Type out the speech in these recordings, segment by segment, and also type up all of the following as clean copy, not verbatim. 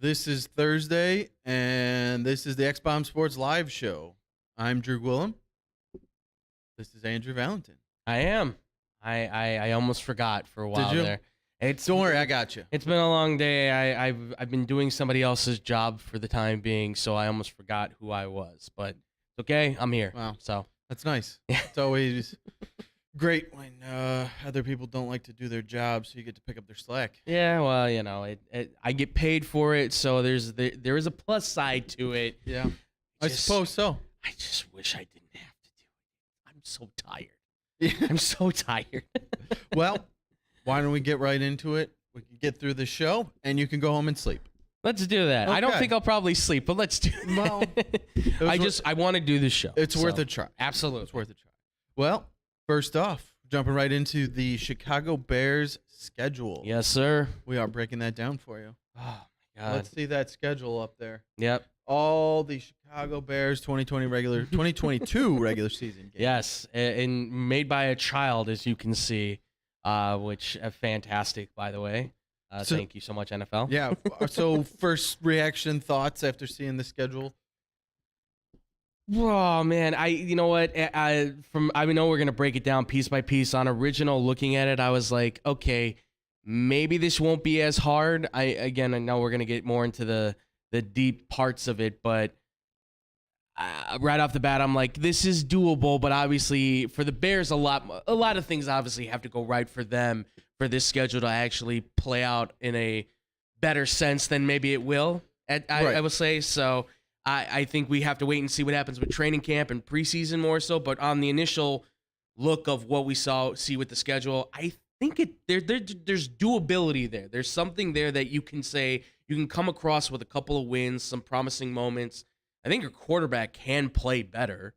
This is Thursday, and this is the X-Bomb Sports Live Show. I'm Drew Gwillem. This is Andrew Valentin. I am. I almost forgot for a while Did you? there. Don't worry, I got you. It's been a long day. I've been doing somebody else's job for the time being, so I almost forgot who I was. But it's okay. I'm here. Wow. So That's nice. It's always great when other people don't like to do their job, so you get to pick up their slack. yeah, well, I get paid for it, so there is a plus side to it. Yeah, I suppose so. I just wish I didn't have to do it. I'm so tired. Yeah. I'm so tired. Well, why don't we get right into it? We can get through the show, and you can go home and sleep. Let's do that. I don't Okay. think I'll probably sleep, but let's do it. Well, I want to do this show. It's worth so, a try. Absolutely. It's worth a try. Well, first off, jumping right into the Chicago Bears schedule. Yes, sir. We are breaking that down for you. Oh my God. Let's see that schedule up there. Yep. All the Chicago Bears 2022 regular season games. Yes, and made by a child, as you can see, which fantastic, by the way. Thank you so much, NFL. Yeah. So first reaction, thoughts after seeing the schedule? Oh man, you know what? I know we're gonna break it down piece by piece. On original, looking at it, I was like, okay, maybe this won't be as hard. I know we're gonna get more into the deep parts of it, but right off the bat, I'm like, this is doable. But obviously, for the Bears, a lot of things obviously have to go right for them for this schedule to actually play out in a better sense than maybe it will. I would say so. I think we have to wait and see what happens with training camp and preseason more so. But on the initial look of what we see with the schedule, I think there's doability there. There's something there that you can say you can come across with a couple of wins, some promising moments. I think your quarterback can play better.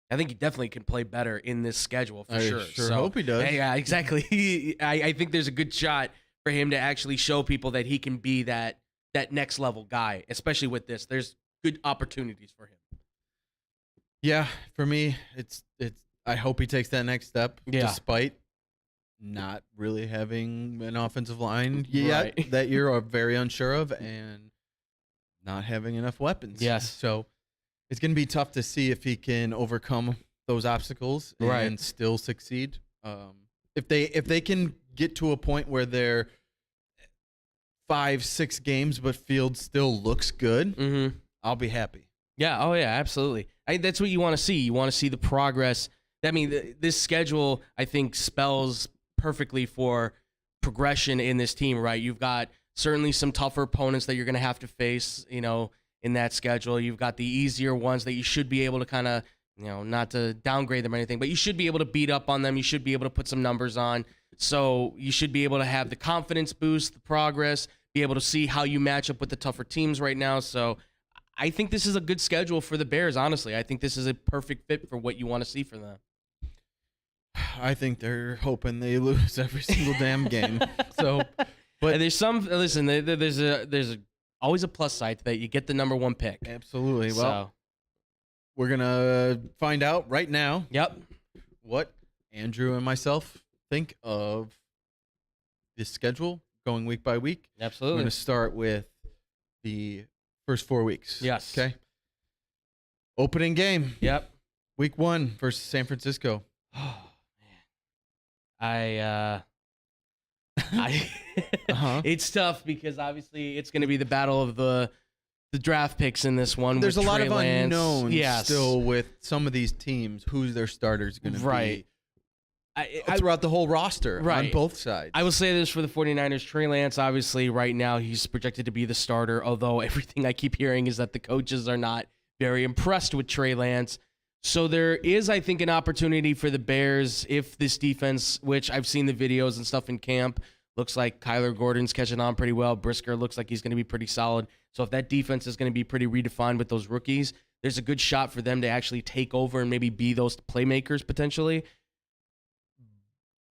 I think he definitely can play better in this schedule for sure. Sure hope he does. Yeah, exactly. I think there's a good shot for him to actually show people that he can be that next level guy, especially with this. There's good opportunities for him. Yeah, for me, it's. I hope he takes that next step, despite not really having an offensive line yet that you're very unsure of, and not having enough weapons. Yes. So it's going to be tough to see if he can overcome those obstacles and still succeed. If they can get to a point where they're 5-6 games, but Fields still looks good, I'll be happy. Yeah. Oh, yeah. Absolutely. That's what you want to see. You want to see the progress. I mean, this schedule, I think, spells perfectly for progression in this team, right? You've got certainly some tougher opponents that you're going to have to face, in that schedule. You've got the easier ones that you should be able to kind of, not to downgrade them or anything, but you should be able to beat up on them. You should be able to put some numbers on. So you should be able to have the confidence boost, the progress, be able to see how you match up with the tougher teams right now. So I think this is a good schedule for the Bears, honestly. I think this is a perfect fit for what you want to see from them. I think they're hoping they lose every single damn game. So, but there's always a plus side to that. You get the number one pick. Absolutely. Well, we're gonna find out right now. Yep. What Andrew and myself think of this schedule going week by week. Absolutely. We're gonna start with the first 4 weeks. Yes. Okay. Opening game. Yep. Week 1 versus San Francisco. Oh man. It's tough because obviously it's going to be the battle of the draft picks in this one. There's a lot of Lance. unknowns still with some of these teams, who's their starters going to be. Throughout the whole roster on both sides. I will say this for the 49ers. Trey Lance, obviously, right now, he's projected to be the starter, although everything I keep hearing is that the coaches are not very impressed with Trey Lance. So there is, I think, an opportunity for the Bears if this defense, which I've seen the videos and stuff in camp, looks like Kyler Gordon's catching on pretty well. Brisker looks like he's going to be pretty solid. So if that defense is going to be pretty redefined with those rookies, there's a good shot for them to actually take over and maybe be those playmakers potentially.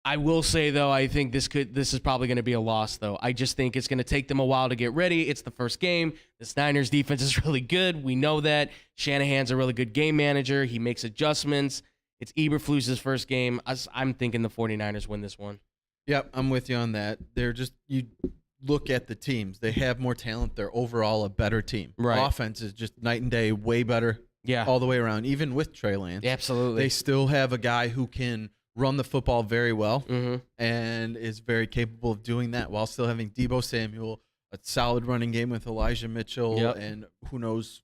I will say, though, I think this is probably going to be a loss, though. I just think it's going to take them a while to get ready. It's the first game. The Niners defense is really good. We know that. Shanahan's a really good game manager. He makes adjustments. It's Eberflus's first game. I'm thinking the 49ers win this one. Yep, I'm with you on that. They're just you look at the teams, they have more talent. They're overall a better team. Right. Offense is just night and day, way better. Yeah. All the way around. Even with Trey Lance, Absolutely. they still have a guy who can run the football very well and is very capable of doing that while still having Deebo Samuel, a solid running game with Elijah Mitchell, and who knows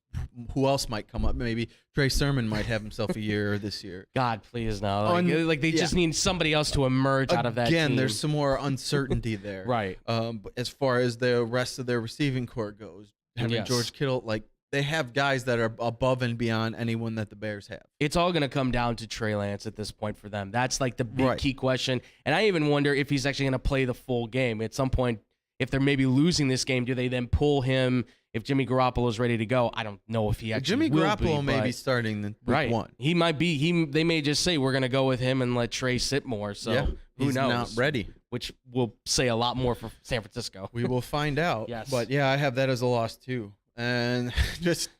who else might come up. Maybe Trey Sermon might have himself a year this year. God, please no. Like they just need somebody else to emerge out of that team. Again, there's some more uncertainty there. Right. But as far as the rest of their receiving core goes, having George Kittle, like, they have guys that are above and beyond anyone that the Bears have. It's all going to come down to Trey Lance at this point for them. That's like the big key question. And I even wonder if he's actually going to play the full game. At some point, if they're maybe losing this game, do they then pull him if Jimmy Garoppolo is ready to go? I don't know if he actually Jimmy will Garoppolo be, may be starting the week one. He might be. They may just say, we're going to go with him and let Trey sit more. So who he's knows? Not ready. Which will say a lot more for San Francisco. We will find out. Yes. But, yeah, I have that as a loss, too. And just...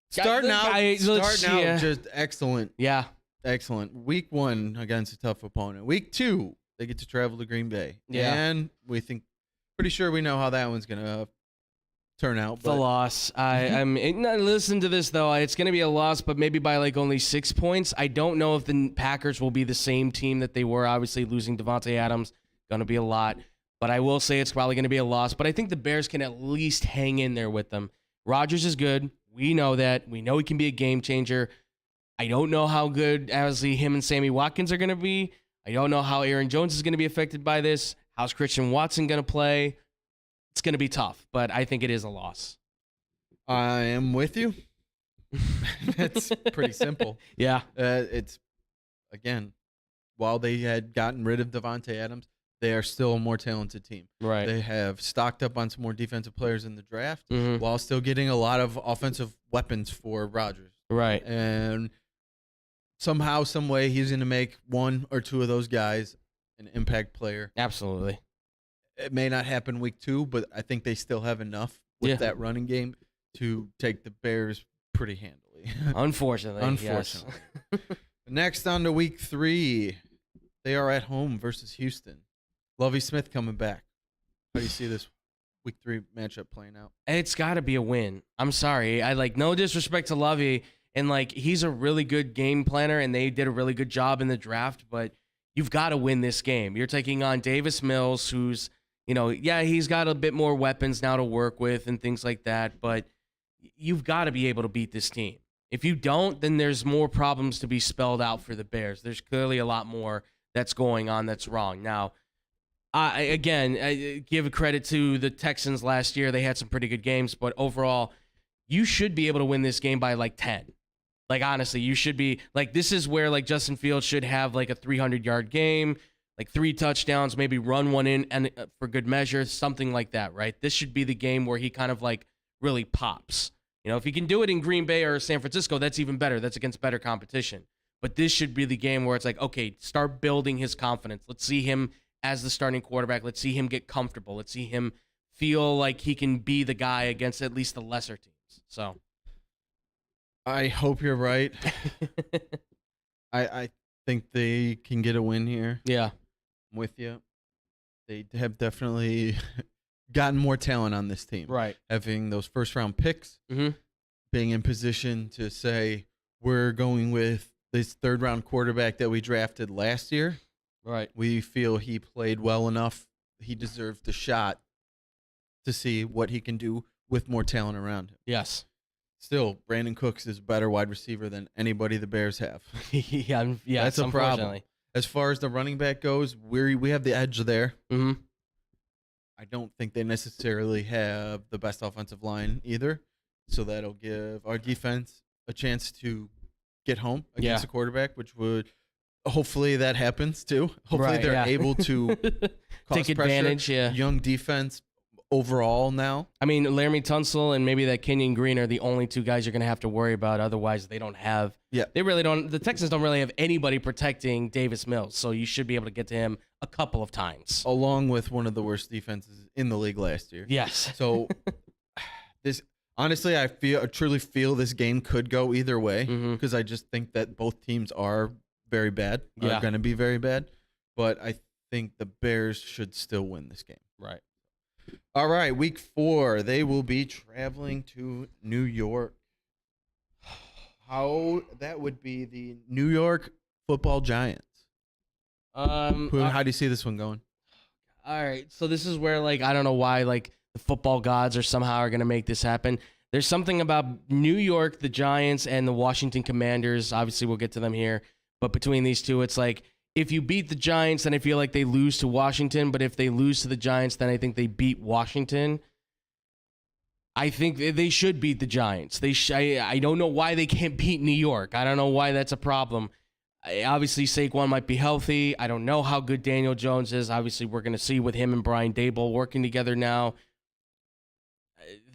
Starting out just excellent. Yeah. Excellent. Week 1 against a tough opponent. Week 2, they get to travel to Green Bay. Yeah. And pretty sure we know how that one's going to turn out. The loss. Listen to this, though. It's going to be a loss, but maybe by like only 6 points. I don't know if the Packers will be the same team that they were. Obviously, losing Devontae Adams, going to be a lot. But I will say it's probably going to be a loss. But I think the Bears can at least hang in there with them. Rodgers is good. We know that. We know he can be a game changer. I don't know how good, obviously, him and Sammy Watkins are going to be. I don't know how Aaron Jones is going to be affected by this. How's Christian Watson going to play? It's going to be tough, but I think it is a loss. I am with you. It's pretty simple. Yeah. It's, again, while they had gotten rid of Devontae Adams, they are still a more talented team. Right. They have stocked up on some more defensive players in the draft while still getting a lot of offensive weapons for Rodgers. Right. And somehow, some way, he's going to make one or two of those guys an impact player. Absolutely. It may not happen week 2, but I think they still have enough with that running game to take the Bears pretty handily. Unfortunately. Yes. Next on to week 3, they are at home versus Houston. Lovie Smith coming back. How do you see this week 3 matchup playing out? It's got to be a win. I'm sorry. No disrespect to Lovie, and he's a really good game planner, and they did a really good job in the draft, but you've got to win this game. You're taking on Davis Mills, who's, he's got a bit more weapons now to work with and things like that, but you've got to be able to beat this team. If you don't, then there's more problems to be spelled out for the Bears. There's clearly a lot more that's going on that's wrong. Now, I give credit to the Texans last year. They had some pretty good games, but overall, you should be able to win this game by 10. Honestly, you should be this is where Justin Fields should have a 300-yard game, 3 touchdowns, maybe run one in and for good measure, something like that, right? This should be the game where he kind of really pops. If he can do it in Green Bay or San Francisco, that's even better. That's against better competition. But this should be the game where it's okay, start building his confidence. Let's see him as the starting quarterback. Let's see him get comfortable. Let's see him feel like he can be the guy against at least the lesser teams. So I hope you're right. I think they can get a win here. Yeah. I'm with you. They have definitely gotten more talent on this team. Right. Having those first-round picks, being in position to say, we're going with this third-round quarterback that we drafted last year. Right. We feel he played well enough. He deserved the shot to see what he can do with more talent around him. Yes. Still, Brandon Cooks is a better wide receiver than anybody the Bears have. yeah, that's a problem. As far as the running back goes, we have the edge there. Mm-hmm. I don't think they necessarily have the best offensive line either, so that'll give our defense a chance to get home against a quarterback, which would hopefully that happens too. Hopefully they're able to take advantage. Yeah, young defense overall now. I mean, Laramie Tunsil and maybe that Kenyon Green are the only 2 guys you're going to have to worry about. Otherwise, they don't have. Yeah, they really don't. The Texans don't really have anybody protecting Davis Mills, so you should be able to get to him a couple of times. Along with one of the worst defenses in the league last year. Yes. So this. Honestly, I truly feel this game could go either way because I just think that both teams are very bad. Are going to be very bad, but I think the Bears should still win this game. Right. All right, week 4, they will be traveling to New York. How that would be the New York Football Giants. How do you see this one going? All right, so this is where I don't know why the football gods are somehow going to make this happen. There's something about New York, the Giants, and the Washington Commanders. Obviously, we'll get to them here, but between these two, it's if you beat the Giants, then I feel like they lose to Washington. But if they lose to the Giants, then I think they beat Washington. I think they should beat the Giants. I don't know why they can't beat New York. I don't know why that's a problem. Obviously, Saquon might be healthy. I don't know how good Daniel Jones is. Obviously, we're going to see with him and Brian Daboll working together now.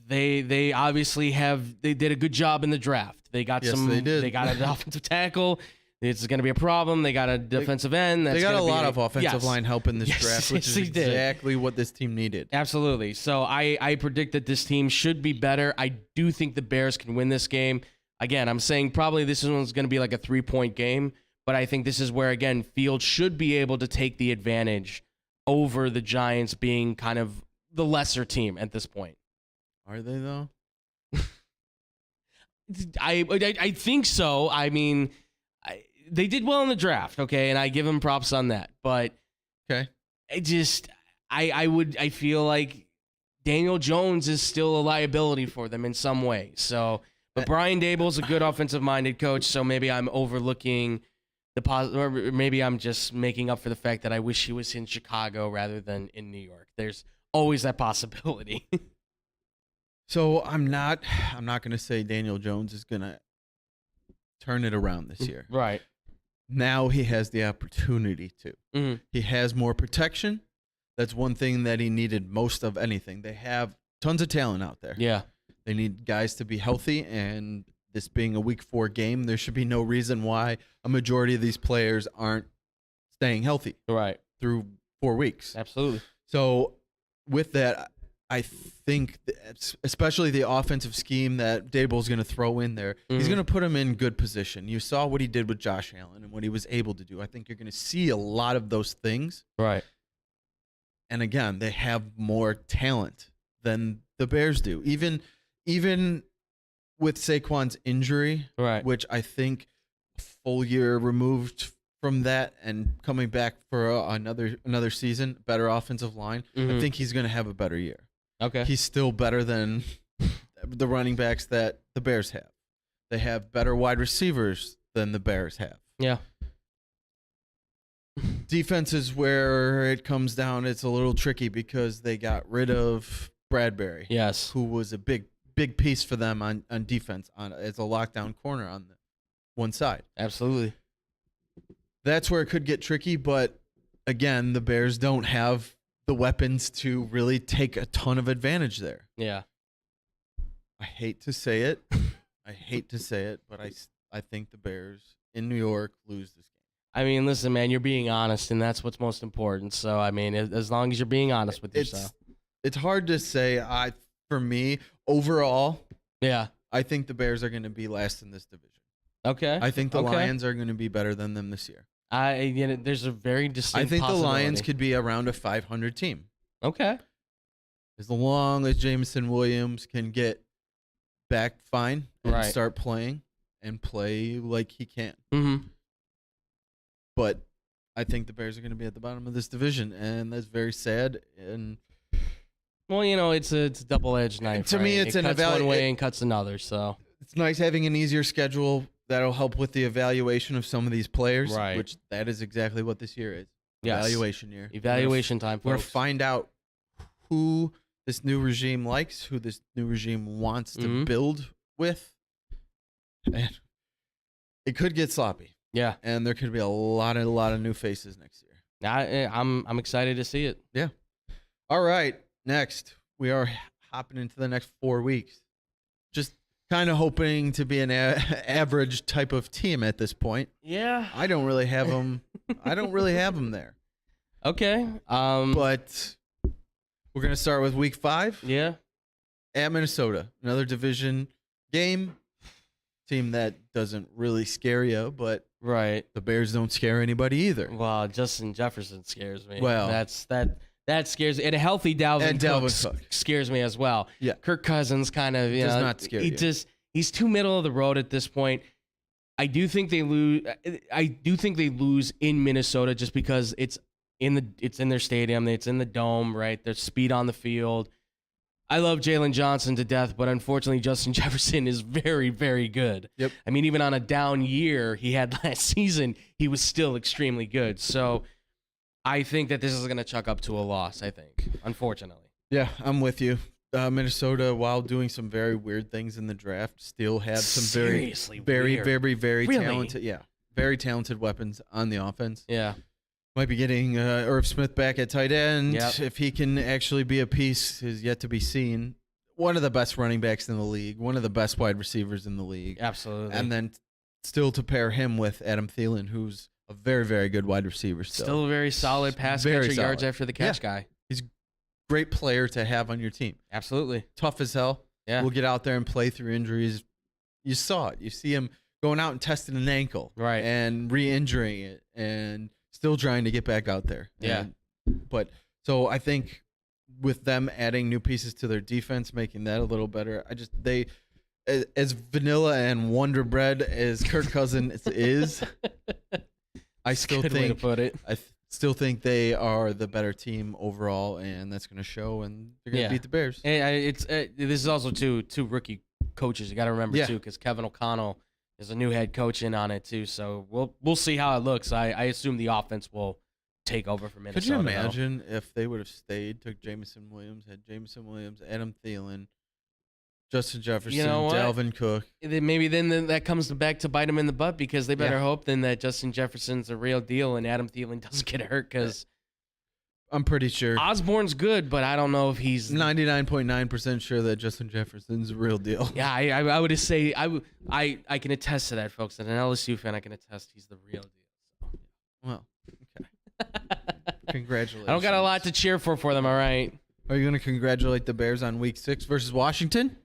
They obviously they did a good job in the draft. They got they got an offensive tackle. It's going to be a problem. They got a defensive end. They got a lot of offensive line help in this draft, which is exactly what this team needed. Absolutely. So I predict that this team should be better. I do think the Bears can win this game. Again, I'm saying probably this one's going to be like a 3-point game, but I think this is where, again, Fields should be able to take the advantage over the Giants being kind of the lesser team at this point. Are they, though? I think so. I mean, they did well in the draft, okay, and I give them props on that. But okay, I feel like Daniel Jones is still a liability for them in some way. So, but Brian Daboll's a good offensive-minded coach, so maybe I'm overlooking or maybe I'm just making up for the fact that I wish he was in Chicago rather than in New York. There's always that possibility. So I'm not going to say Daniel Jones is going to turn it around this year. Right. Now he has the opportunity to. Mm-hmm. He has more protection. That's one thing that he needed most of anything. They have tons of talent out there. Yeah. They need guys to be healthy, and this being a week 4 game, there should be no reason why a majority of these players aren't staying healthy. Right. Through 4 weeks. Absolutely. So with that, I think especially the offensive scheme that Daboll's going to throw in there, he's going to put him in good position. You saw what he did with Josh Allen and what he was able to do. I think you're going to see a lot of those things. Right. And again, they have more talent than the Bears do. Even with Saquon's injury, right, which I think a full year removed from that and coming back for another season, better offensive line, I think he's going to have a better year. Okay. He's still better than the running backs that the Bears have. They have better wide receivers than the Bears have. Yeah. Defense is where it comes down. It's a little tricky because they got rid of Bradbury. Yes. Who was a big piece for them on defense as a lockdown corner on the one side. Absolutely. That's where it could get tricky, but again, the Bears don't have the weapons to really take a ton of advantage there. Yeah. I hate to say it. But I think the Bears in New York lose this game. I mean, listen, man, you're being honest, and that's what's most important. So, I mean, as long as you're being honest with yourself. It's hard to say. For me, overall, yeah, I think the Bears are going to be last in this division. Okay. I think the Lions are going to be better than them this year. There's a very distinct I think the possibility. Lions could be around a 500 team. Okay. As long as Jameson Williams can get back fine and start playing and play like he can. Mm-hmm. But I think the Bears are going to be at the bottom of this division, and that's very sad. And well, it's a double-edged knife. To me, it's it cuts one way and cuts another. So it's nice having an easier schedule. That'll help with the evaluation of some of these players, which that is exactly what this year is. Yes. Evaluation year. Evaluation time, folks. We're going to find out who this new regime likes, who this new regime wants to build with. And it could get sloppy. Yeah. And there could be a lot of new faces next year. I'm excited to see it. Yeah. All right. Next, we are hopping into the next 4 weeks. Just kind of hoping to be an average type of team at this point. Yeah. I don't really have them. There. Okay. But we're going to start with week 5. Yeah. At Minnesota. Another division game. Team that doesn't really scare you, but the Bears don't scare anybody either. Well, Justin Jefferson scares me. Well, that's That scares me. And a healthy Dalvin Cook scares me as well. Yeah. Kirk Cousins kind of, does not scare you. He's too middle of the road at this point. I do think they lose. In Minnesota just because it's in their stadium, it's in the dome, right? There's speed on the field. I love Jalen Johnson to death, but unfortunately, Justin Jefferson is very, very good. Yep. I mean, even on a down year he had last season, he was still extremely good. So I think that this is going to chuck up to a loss, I think, unfortunately. Yeah, I'm with you. Minnesota, while doing some very weird things in the draft, still had some very talented, very talented weapons on the offense. Yeah. Might be getting Irv Smith back at tight end. Yep. If he can actually be a piece is yet to be seen. One of the best running backs in the league, one of the best wide receivers in the league. Absolutely. And then still to pair him with Adam Thielen, who's a very, very good wide receiver still. Still a very solid pass catcher, yards after the catch guy. He's a great player to have on your team. Absolutely. Tough as hell. Yeah. We'll get out there and play through injuries. You saw it. You see him going out and testing an ankle. Right. And re-injuring it and still trying to get back out there. Yeah. So I think with them adding new pieces to their defense, making that a little better, as vanilla and Wonder Bread as Kirk Cousins is, I still think they are the better team overall, and that's going to show, and they're going to beat the Bears. And this is also two rookie coaches. You got to remember too, because Kevin O'Connell is a new head coach in on it too. So we'll see how it looks. I assume the offense will take over for Minnesota. Could you imagine if they would have stayed, took Jameson Williams, Adam Thielen, Justin Jefferson, Dalvin Cook? Maybe then that comes back to bite them in the butt, because they better hope then that Justin Jefferson's a real deal and Adam Thielen doesn't get hurt, because I'm pretty sure Osborne's good, but I don't know if he's 99.9% sure that Justin Jefferson's a real deal. Yeah, I would say I can attest to that, folks. As an LSU fan, I can attest he's the real deal. So. Well, okay. Congratulations. I don't got a lot to cheer for them. All right. Are you going to congratulate the Bears on Week 6 versus Washington?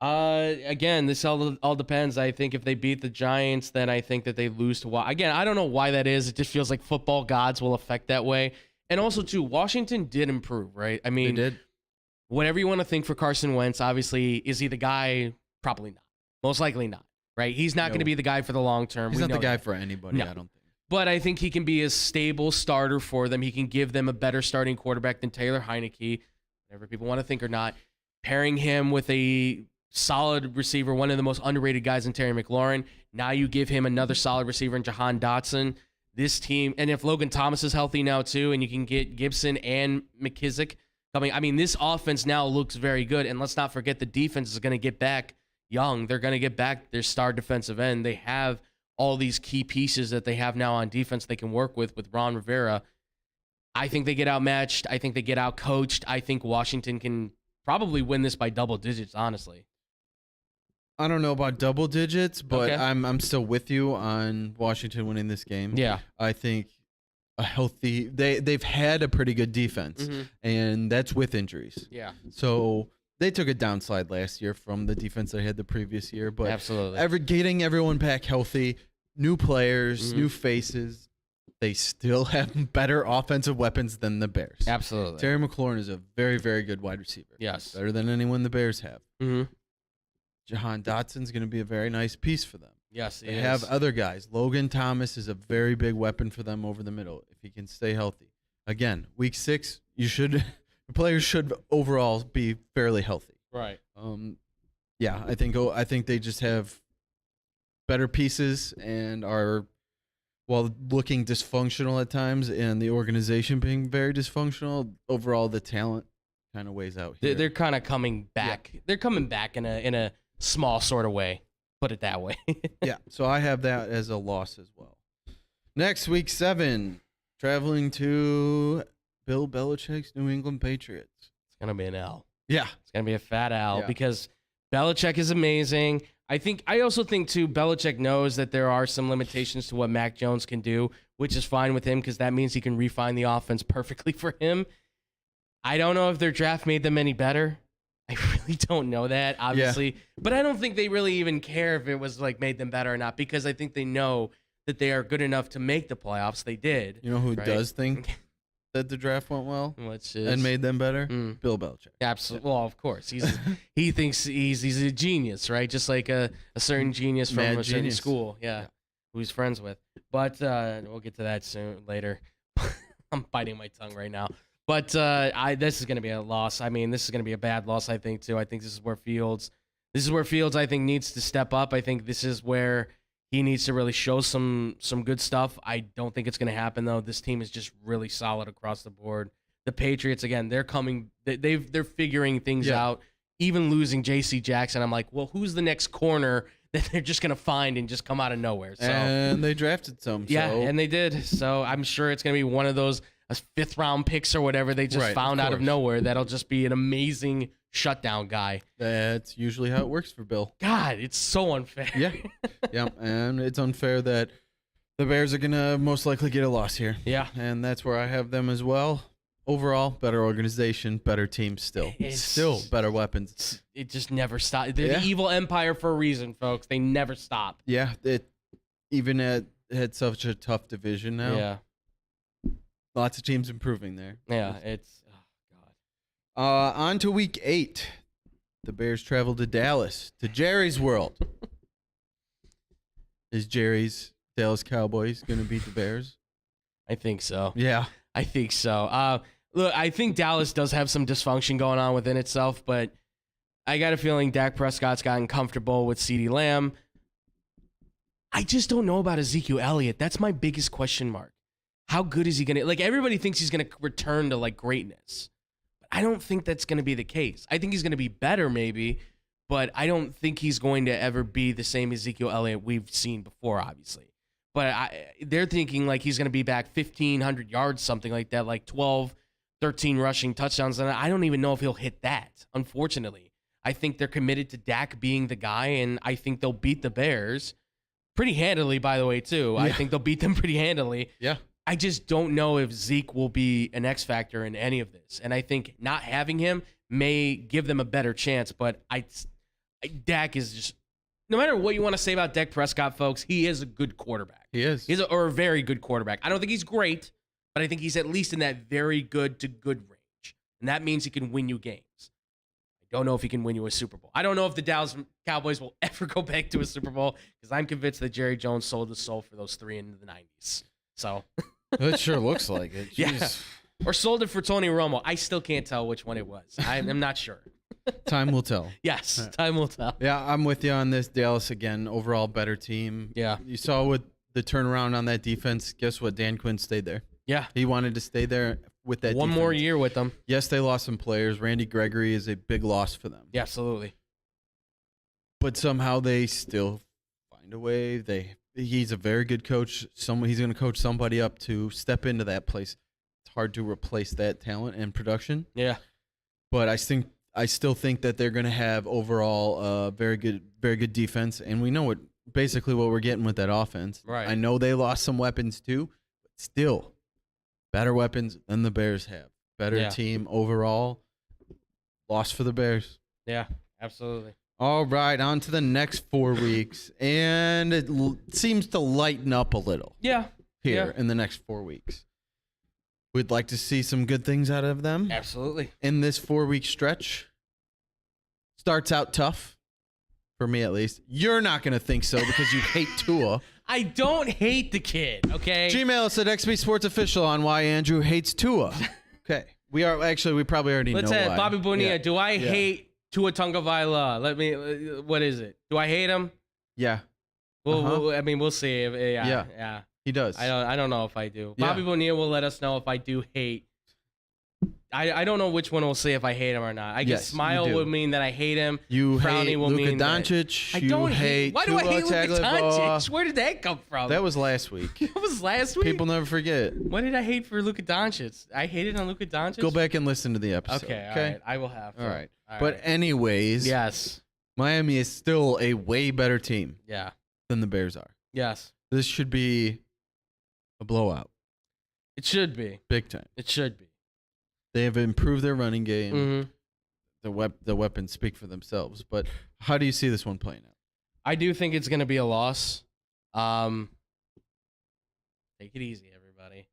Again, this all depends. I think if they beat the Giants, then I think that they lose to again. I don't know why that is. It just feels like football gods will affect that way. And also, too, Washington did improve, right? I mean, they did. Whatever you want to think for Carson Wentz, obviously, is he the guy? Probably not. Most likely not, right? He's not going to be the guy for the long term. He's not the guy for anybody, no. I don't think. But I think he can be a stable starter for them. He can give them a better starting quarterback than Taylor Heineke, whatever people want to think or not. Pairing him with a solid receiver, one of the most underrated guys in Terry McLaurin. Now you give him another solid receiver in Jahan Dotson. This team, and if Logan Thomas is healthy now too, and you can get Gibson and McKissick coming, I mean, this offense now looks very good. And let's not forget the defense is going to get back young. They're going to get back their star defensive end. They have all these key pieces that they have now on defense they can work with Ron Rivera. I think they get outmatched. I think they get outcoached. I think Washington can probably win this by double digits, honestly. I don't know about double digits, but okay. I'm still with you on Washington winning this game. Yeah. I think a healthy they've had a pretty good defense, and that's with injuries. Yeah. So they took a downslide last year from the defense they had the previous year, but absolutely getting everyone back healthy, new players, new faces, they still have better offensive weapons than the Bears. Absolutely. Terry McLaurin is a very, very good wide receiver. Yes. Better than anyone the Bears have. Mm-hmm. Jahan Dotson's going to be a very nice piece for them. Yes, they have other guys. Logan Thomas is a very big weapon for them over the middle if he can stay healthy. Again, Week 6, the players should overall be fairly healthy. Right. Yeah, I think they just have better pieces and are, while looking dysfunctional at times and the organization being very dysfunctional, overall the talent kind of weighs out here. They're kind of coming back. Yeah. They're coming back in a small sort of way. Put it that way. Yeah, so I have that as a loss as well. Next, Week 7, traveling to Bill Belichick's New England Patriots. It's going to be an L. Yeah. It's going to be a fat L because Belichick is amazing. I also think, too, Belichick knows that there are some limitations to what Mac Jones can do, which is fine with him because that means he can refine the offense perfectly for him. I don't know if their draft made them any better. I really don't know that, obviously. Yeah. But I don't think they really even care if it was like made them better or not because I think they know that they are good enough to make the playoffs. They did. You know who does think that the draft went well Which is, and made them better? Bill Belichick. Absolutely. Well, of course. He thinks he's a genius, right? Just like a certain genius from a certain school. Yeah. Who he's friends with. But we'll get to that later. I'm biting my tongue right now. But this is going to be a loss. I mean, this is going to be a bad loss, I think, too. I think this is where Fields, I think, needs to step up. I think this is where he needs to really show some good stuff. I don't think it's going to happen, though. This team is just really solid across the board. The Patriots, again, they're coming. They're figuring things out. Even losing J.C. Jackson, I'm like, well, who's the next corner that they're just going to find and just come out of nowhere? So, and they drafted some. Yeah, and they did. So I'm sure it's going to be one of those fifth-round picks or whatever they just found out of nowhere. That'll just be an amazing shutdown guy. That's usually how it works for Bill. God, it's so unfair. Yeah, and it's unfair that the Bears are going to most likely get a loss here. Yeah. And that's where I have them as well. Overall, better organization, better team still. Still better weapons. It just never stops. They're the evil empire for a reason, folks. They never stop. Yeah, even had such a tough division now. Yeah. Lots of teams improving there. Yeah, it's on to week 8. The Bears travel to Dallas, to Jerry's world. Is Jerry's Dallas Cowboys going to beat the Bears? I think so. Yeah. I think so. Look, I think Dallas does have some dysfunction going on within itself, but I got a feeling Dak Prescott's gotten comfortable with CeeDee Lamb. I just don't know about Ezekiel Elliott. That's my biggest question mark. How good is he going to... Like, everybody thinks he's going to return to, like, greatness. But I don't think that's going to be the case. I think he's going to be better, maybe, but I don't think he's going to ever be the same Ezekiel Elliott we've seen before, obviously. But they're thinking, like, he's going to be back 1,500 yards, something like that, like 12, 13 rushing touchdowns. And I don't even know if he'll hit that, unfortunately. I think they're committed to Dak being the guy, and I think they'll beat the Bears pretty handily, by the way, too. Yeah. I think they'll beat them pretty handily. Yeah. I just don't know if Zeke will be an X factor in any of this. And I think not having him may give them a better chance. But Dak is just, no matter what you want to say about Dak Prescott, folks, he is a good quarterback. He is. Or a very good quarterback. I don't think he's great, but I think he's at least in that very good to good range. And that means he can win you games. I don't know if he can win you a Super Bowl. I don't know if the Dallas Cowboys will ever go back to a Super Bowl because I'm convinced that Jerry Jones sold his soul for those 3 in the 90s. So it sure looks like it. Jeez. Yeah. Or sold it for Tony Romo. I still can't tell which one it was. I'm not sure. Time will tell. Yes, time will tell. Yeah, I'm with you on this. Dallas, again, overall better team. Yeah. You saw with the turnaround on that defense. Guess what? Dan Quinn stayed there. Yeah. He wanted to stay there with that One defense. more year with them. Yes, they lost some players. Randy Gregory is a big loss for them. Yeah, absolutely. But somehow they still find a way. He's a very good coach. He's going to coach somebody up to step into that place. It's hard to replace that talent and production. Yeah. But I still think that they're going to have overall very good defense, and we know basically what we're getting with that offense. Right. I know they lost some weapons too, but still better weapons than the Bears have. Better team overall. Loss for the Bears. Yeah, absolutely. All right, on to the next 4 weeks, and it seems to lighten up a little. Yeah. Here in the next 4 weeks. We'd like to see some good things out of them. Absolutely. In this 4-week stretch. Starts out tough, for me at least. You're not going to think so because you hate Tua. I don't hate the kid, okay? Gmail us at XB Sports Official on why Andrew hates Tua. Okay. We probably already know why. Bobby Bonilla, do I hate Tua Tagovailoa? What is it? Do I hate him? Yeah. Well, we'll see. Yeah. He does. I don't know if I do. Bobby Bonilla will let us know if I do hate. I don't know which one will say if I hate him or not. I guess smile would mean that I hate him. You Frowny hate will Luka mean Doncic. I don't hate. Why do I hate Luka Tagovailoa. Doncic? Where did that come from? That was last week. That was last week. People never forget. What did I hate for Luka Doncic? I hated on Luka Doncic. Go back and listen to the episode. Okay. All right. I will have to. All right. But anyways, yes, Miami is still a way better team. Yeah. Than the Bears are. Yes. This should be a blowout. It should be. Big time. It should be. They have improved their running game. Mm-hmm. The weapons speak for themselves. But how do you see this one playing out? I do think it's going to be a loss. Take it easy, everybody.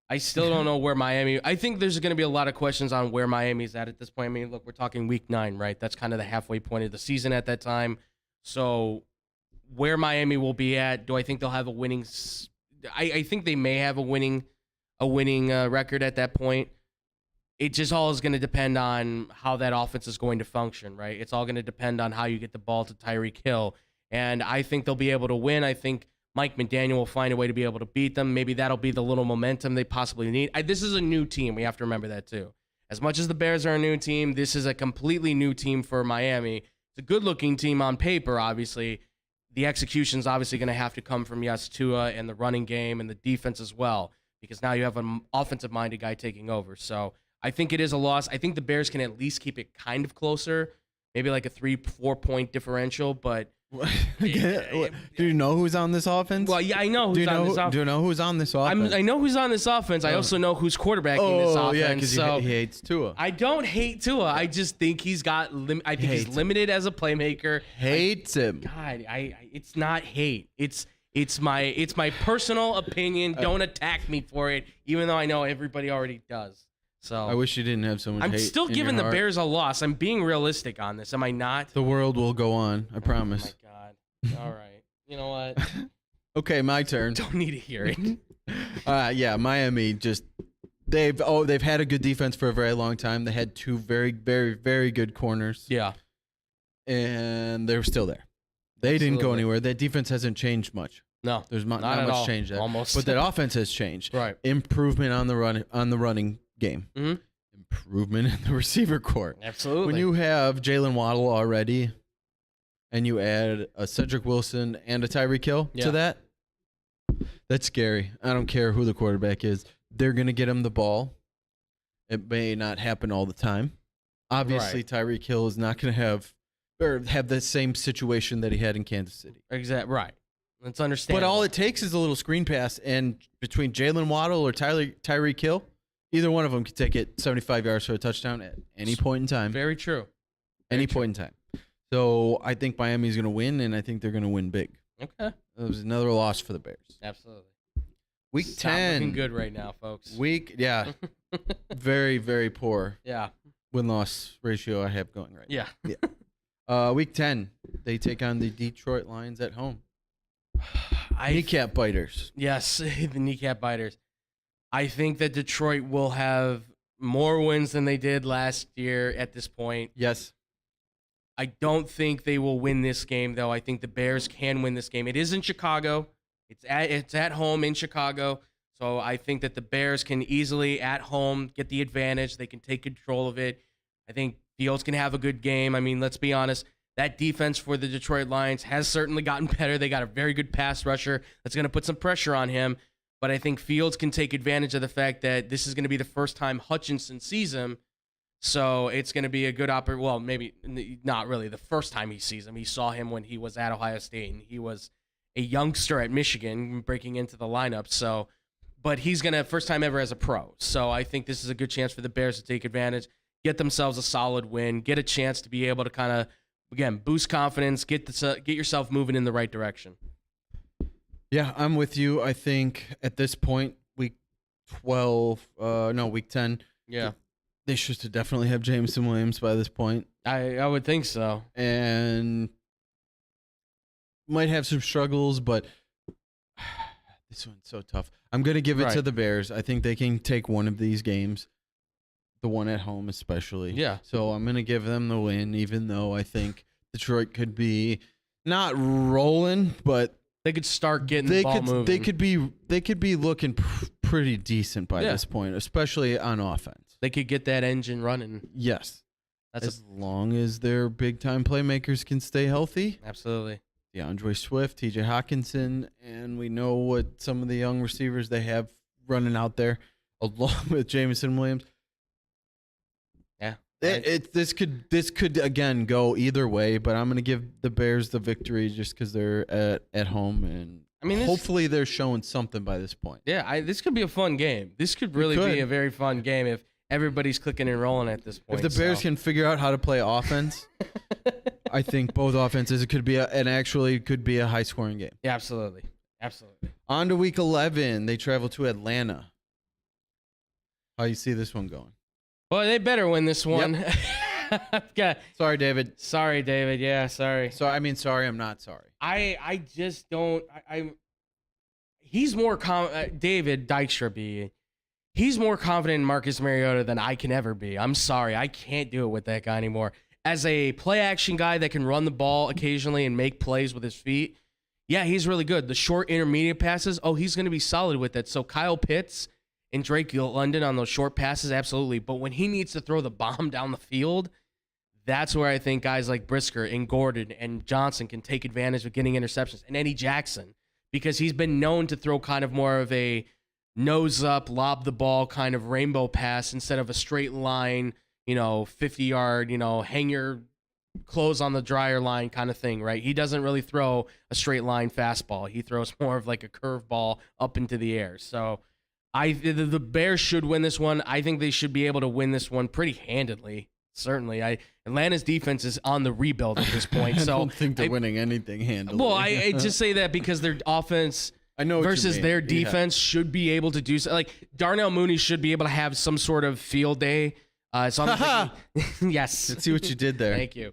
I still don't know where Miami. I think there's going to be a lot of questions on where Miami's at this point. I mean, look, we're talking week 9, right? That's kind of the halfway point of the season at that time. So where Miami will be at, do I think they'll have a winning? I think they may have a winning record at that point. It just all is going to depend on how that offense is going to function, right? It's all going to depend on how you get the ball to Tyreek Hill. And I think they'll be able to win. I think Mike McDaniel will find a way to be able to beat them. Maybe that'll be the little momentum they possibly need. This is a new team. We have to remember that too. As much as the Bears are a new team, this is a completely new team for Miami. It's a good-looking team on paper, obviously. The execution's obviously going to have to come from, Tua and the running game and the defense as well, because now you have an offensive-minded guy taking over. So I think it is a loss. I think the Bears can at least keep it kind of closer, maybe like a 3-4 point differential, but do you know who's on this offense? Well, yeah, I know who's on this offense. Do you know who's on this offense? I know who's on this offense. I also know who's quarterbacking this offense. Oh, yeah, because he hates Tua. I don't hate Tua. I just think he's got. I think he's limited as a playmaker. Hates him. God, it's not hate. It's my personal opinion. Don't attack me for it, even though I know everybody already does. So I wish you didn't have so much hate. I'm still giving the Bears a loss. I'm being realistic on this. Am I not? The world will go on. I promise. Oh my God. All right. You know what? Okay, my turn. Don't need to hear it. Yeah, Miami just they've had a good defense for a very long time. They had 2 very, very, very good corners. Yeah. And they're still there. They didn't go anywhere. That defense hasn't changed much. No. There's not much change there. Almost. But that offense has changed. Right. Improvement on the running game. Mm-hmm. Improvement in the receiver court. Absolutely. When you have Jalen Waddle already and you add a Cedric Wilson and a Tyreek Hill to that, that's scary. I don't care who the quarterback is. They're going to get him the ball. It may not happen all the time. Obviously, Tyreek Hill is not going to have the same situation that he had in Kansas City. Exactly. Right. That's understandable. But all it takes is a little screen pass, and between Jalen Waddle or Tyreek Hill, either one of them could take it 75 yards for a touchdown at any point in time. Very true. Any point in time. So I think Miami's going to win, and I think they're going to win big. Okay. It was another loss for the Bears. Absolutely. Week 10. Looking good right now, folks. Very, very poor. Yeah. Win-loss ratio I have going right now. Yeah. Week 10, they take on the Detroit Lions at home. Kneecap biters. Yes, the kneecap biters. I think that Detroit will have more wins than they did last year at this point. Yes. I don't think they will win this game, though. I think the Bears can win this game. It is in Chicago. It's at home in Chicago. So I think that the Bears can easily, at home, get the advantage. They can take control of it. I think Fields can have a good game. I mean, let's be honest. That defense for the Detroit Lions has certainly gotten better. They got a very good pass rusher that's going to put some pressure on him. But I think Fields can take advantage of the fact that this is going to be the first time Hutchinson sees him. So it's going to be a good opportunity. Well, maybe not really the first time he sees him. He saw him when he was at Ohio State, and he was a youngster at Michigan breaking into the lineup. So, but he's going to first time ever as a pro. So I think this is a good chance for the Bears to take advantage, get themselves a solid win, get a chance to be able to kind of, again, boost confidence, get yourself moving in the right direction. Yeah, I'm with you. I think at this point, week 10. Yeah. They should definitely have Jameson Williams by this point. I would think so. And might have some struggles, but this one's so tough. I'm going to give it to the Bears. I think they can take one of these games, the one at home especially. Yeah. So I'm going to give them the win, even though I think Detroit could be not rolling, but they could start getting the ball moving. They could be looking pretty decent by this point, especially on offense. They could get that engine running. Yes. As long as their big-time playmakers can stay healthy. Absolutely. DeAndre Swift, TJ Hawkinson, and we know what some of the young receivers they have running out there, along with Jameson Williams. Yeah. This could again go either way, but I'm going to give the Bears the victory just because they're at home, and I mean, hopefully they're showing something by this point. Yeah, this could be a fun game. This could really be a very fun game if everybody's clicking and rolling at this point. If the Bears can figure out how to play offense, I think both offenses could be a high-scoring game. Yeah, absolutely. On to week 11, they travel to Atlanta. How you see this one going? Well, they better win this one. Yep. Sorry, David. Sorry, David. Yeah, sorry. Sorry, I'm not sorry. I just don't. He's more David Dykstra. He's more confident in Marcus Mariota than I can ever be. I'm sorry, I can't do it with that guy anymore. As a play action guy that can run the ball occasionally and make plays with his feet, yeah, he's really good. The short intermediate passes, he's going to be solid with it. So Kyle Pitts and Drake London on those short passes, absolutely. But when he needs to throw the bomb down the field, that's where I think guys like Brisker and Gordon and Johnson can take advantage of getting interceptions. And Eddie Jackson, because he's been known to throw kind of more of a nose up, lob the ball kind of rainbow pass instead of a straight line, 50-yard, hang your clothes on the dryer line kind of thing, right? He doesn't really throw a straight line fastball. He throws more of like a curve ball up into the air. So the Bears should win this one. I think they should be able to win this one pretty handedly. Certainly. Atlanta's defense is on the rebuild at this point. I don't think they're winning anything handily. Well, I just say that because their offense versus their defense should be able to do so. Like Darnell Mooney should be able to have some sort of field day. So I'm thinking, yes. Let's see what you did there. Thank you.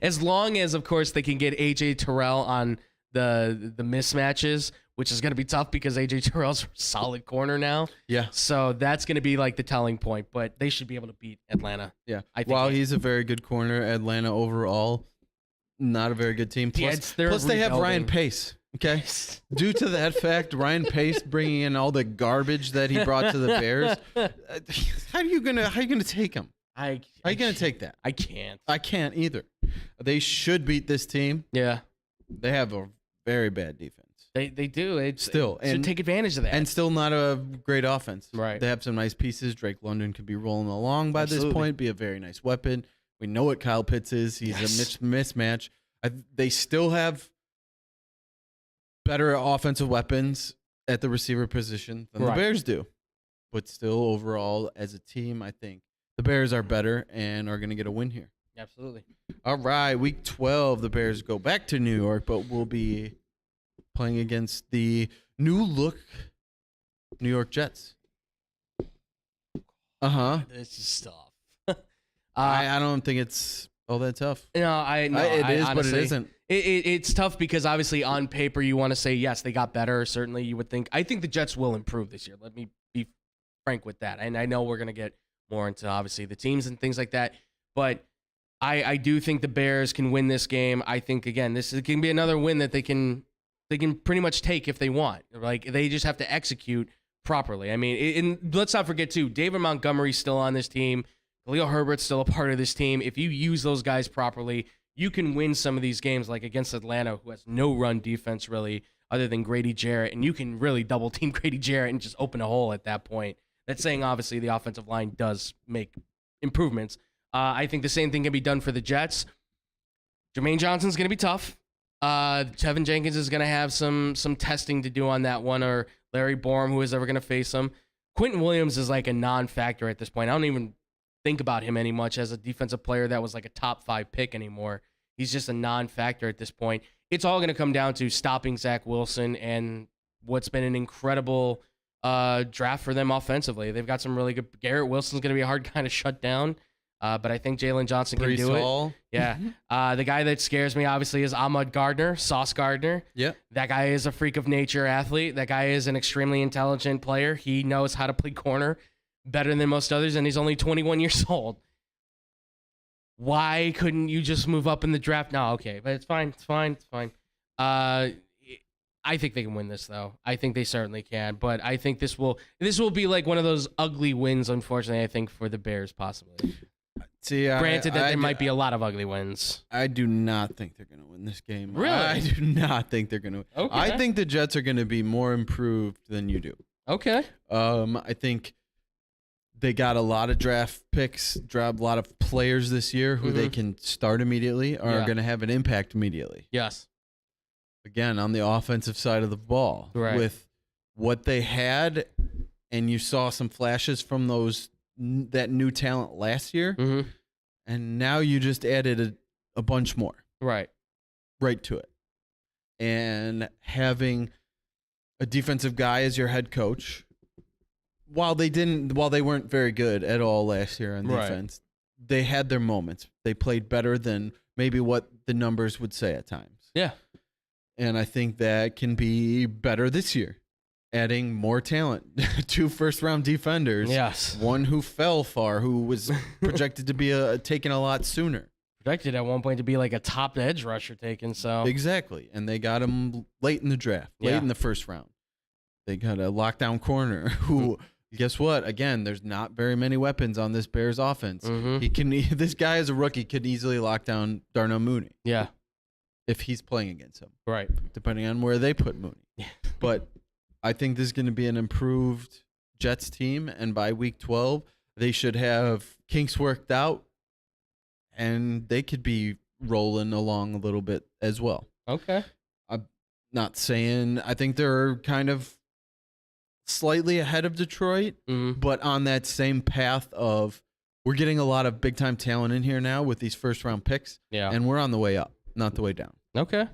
As long as, of course, they can get AJ Terrell on the mismatches, which is going to be tough because AJ Terrell's a solid corner now. Yeah. So that's going to be like the telling point, but they should be able to beat Atlanta. Yeah. While he's a very good corner, Atlanta overall, not a very good team. Plus they have Ryan Pace. Okay. Due to that fact, Ryan Pace bringing in all the garbage that he brought to the Bears, how are you gonna take him? How are you gonna take that? I can't. I can't either. They should beat this team. Yeah. They have a very bad defense. They do. They should take advantage of that. And still not a great offense. Right. They have some nice pieces. Drake London could be rolling along by this point, be a very nice weapon. We know what Kyle Pitts is. He's a mismatch. They still have better offensive weapons at the receiver position than the Bears do. But still, overall, as a team, I think the Bears are better and are going to get a win here. Absolutely. All right, Week 12, the Bears go back to New York, but we'll be playing against the new-look New York Jets. This is tough. I don't think it's all that tough. No, it is, honestly, but it isn't. It's tough because obviously on paper you want to say, yes, they got better. Certainly you would think. I think the Jets will improve this year. Let me be frank with that. And I know we're going to get more into obviously the teams and things like that. But I do think the Bears can win this game. I think, again, this can be another win that they can pretty much take if they want. Like, they just have to execute properly. I mean, and let's not forget, too, David Montgomery's still on this team. Khalil Herbert's still a part of this team. If you use those guys properly, you can win some of these games, like against Atlanta, who has no run defense, really, other than Grady Jarrett. And you can really double-team Grady Jarrett and just open a hole at that point. That's saying, obviously, the offensive line does make improvements. I think the same thing can be done for the Jets. Jermaine Johnson's going to be tough. Tevin Jenkins is going to have some testing to do on that one, or Larry Borum, who is ever going to face him. Quentin Williams is like a non-factor at this point. I don't even think about him any much as a defensive player that was like a top 5 pick anymore. He's just a non-factor at this point. It's all going to come down to stopping Zach Wilson and what's been an incredible draft for them offensively. They've got some really good. Garrett Wilson's going to be a hard kind of shut down. But I think Jalen Johnson can do it. Yeah. The guy that scares me, obviously, is Ahmad Gardner, Sauce Gardner. Yeah. That guy is a freak of nature athlete. That guy is an extremely intelligent player. He knows how to play corner better than most others, and he's only 21 years old. Why couldn't you just move up in the draft? No, okay, but it's fine. It's fine. I think they can win this, though. I think they certainly can, but I think this will be like one of those ugly wins, unfortunately, I think, for the Bears, possibly. See, Granted that there might be a lot of ugly wins. I do not think they're going to win this game. Really? I do not think they're going to. Okay. I think the Jets are going to be more improved than you do. Okay. I think they got a lot of draft picks, a lot of players this year who they can start immediately or are going to have an impact immediately. Yes. Again, on the offensive side of the ball. Right. With what they had, and you saw some flashes from that new talent last year, and now you just added a bunch more. Right to it. And having a defensive guy as your head coach while they weren't very good at all last year on defense, they had their moments. They played better than maybe what the numbers would say at times. Yeah. And I think that can be better this year. Adding more talent, 2 first-round defenders. Yes. One who fell far, who was projected to be taken a lot sooner. Projected at one point to be like a top edge rusher taken. So exactly, and they got him late in the draft, late in the first round. They got a lockdown corner who, guess what? Again, there's not very many weapons on this Bears offense. Mm-hmm. This guy as a rookie could easily lock down Darnell Mooney. Yeah. If he's playing against him. Right. Depending on where they put Mooney. Yeah. But I think this is going to be an improved Jets team, and by week 12, they should have kinks worked out, and they could be rolling along a little bit as well. Okay. I'm not saying I think they're kind of slightly ahead of Detroit, but on that same path of we're getting a lot of big-time talent in here now with these first-round picks, and we're on the way up, not the way down. Okay.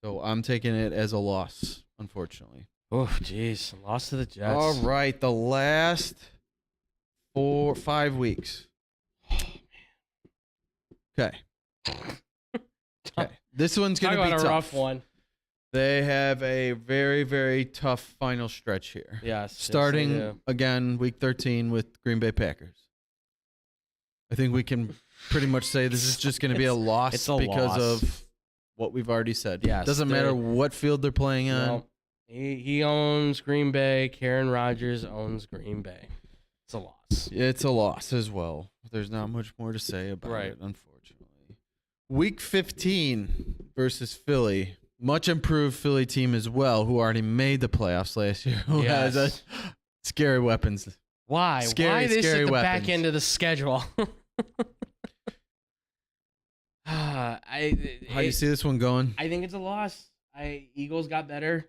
So I'm taking it as a loss, unfortunately. Oh, jeez. Lost to the Jets. All right. The last 5 weeks. Oh, man. Okay. This one's going to be tough. A rough one. They have a very, very tough final stretch here. Yes. Starting again, week 13 with Green Bay Packers. I think we can pretty much say this is just going to be a loss because of what we've already said. Yes. Doesn't matter what field they're playing on. No. He owns Green Bay. Karen Rodgers owns Green Bay. It's a loss. It's a loss as well. There's not much more to say about it, unfortunately. Week 15 versus Philly. Much improved Philly team as well, who already made the playoffs last year. Who has scary weapons. Why? Why this at the back end of the schedule? How do you see this one going? I think it's a loss. Eagles got better.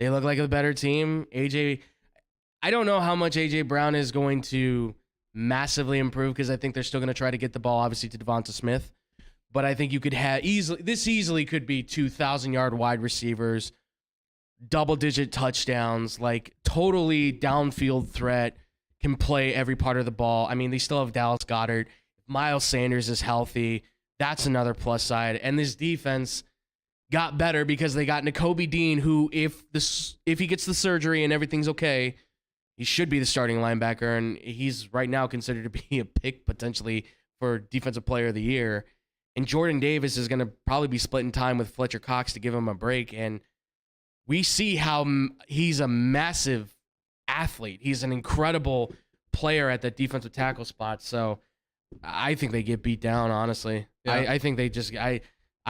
They look like a better team. I don't know how much AJ Brown is going to massively improve because I think they're still going to try to get the ball, obviously, to Devonta Smith. But I think you could have easily could be 2,000-yard wide receivers, double-digit touchdowns, like totally downfield threat, can play every part of the ball. I mean, they still have Dallas Goedert. Miles Sanders is healthy. That's another plus side. And this defense got better because they got Nakobe Dean, who, if he gets the surgery and everything's okay, he should be the starting linebacker, and he's right now considered to be a pick potentially for Defensive Player of the Year. And Jordan Davis is going to probably be splitting time with Fletcher Cox to give him a break. And we see how he's a massive athlete. He's an incredible player at the defensive tackle spot. So I think they get beat down, honestly. Yeah. I think they just I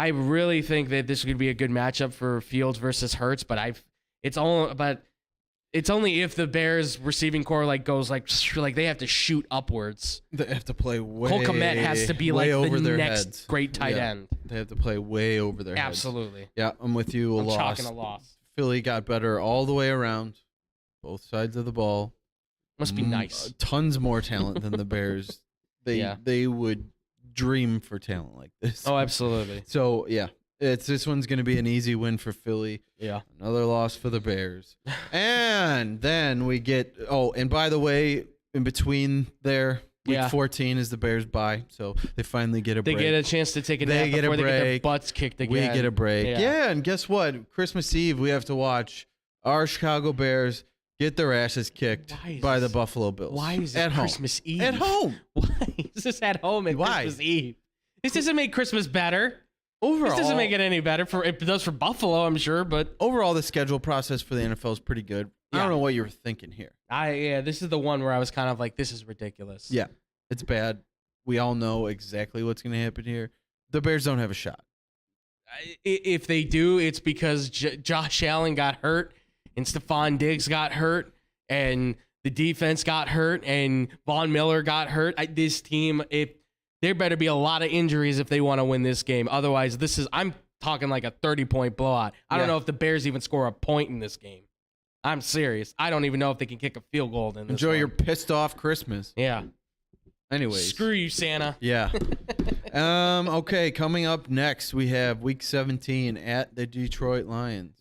really think that this could be a good matchup for Fields versus Hurts, but it's only if the Bears receiving core goes like they have to shoot upwards. They have to play way. Cole Kmet has to be like over the their next heads. Great tight end. They have to play way over their heads. Absolutely. Yeah, I'm with you. I'm chalking a loss. Philly got better all the way around, both sides of the ball. Must be nice. Tons more talent than the Bears. They would dream for talent like this. Oh, absolutely. So yeah. This one's going to be an easy win for Philly. Yeah. Another loss for the Bears. And then we get, and by the way, in between there, week 14 is the Bears bye. So they finally get a break. They get a chance to take a nap before they get their butts kicked again. We get a break. Yeah, and guess what? Christmas Eve, we have to watch our Chicago Bears get their asses kicked by the Buffalo Bills. Why is it Christmas Eve? At home. Why is this at home at Christmas Eve? This doesn't make Christmas better. Overall, this doesn't make it any better. It does for Buffalo, I'm sure, but overall, the schedule process for the NFL is pretty good. I don't know what you were thinking here. This is the one where I was kind of like, this is ridiculous. Yeah, it's bad. We all know exactly what's going to happen here. The Bears don't have a shot. If they do, it's because Josh Allen got hurt and Stephon Diggs got hurt and the defense got hurt and Von Miller got hurt. This team, there better be a lot of injuries if they want to win this game. Otherwise, I'm talking like a 30-point blowout. I don't know if the Bears even score a point in this game. I'm serious. I don't even know if they can kick a field goal in this Enjoy your pissed off Christmas. Yeah. Anyways. Screw you, Santa. Yeah. Okay, coming up next, we have week 17 at the Detroit Lions.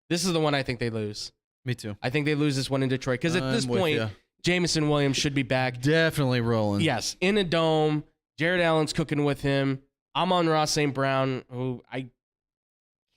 This is the one I think they lose. Me too. I think they lose this one in Detroit because at this point, Jameson Williams should be back. Definitely rolling. Yes, in a dome. Jared Allen's cooking with him. Amon-Ra St. Brown, who I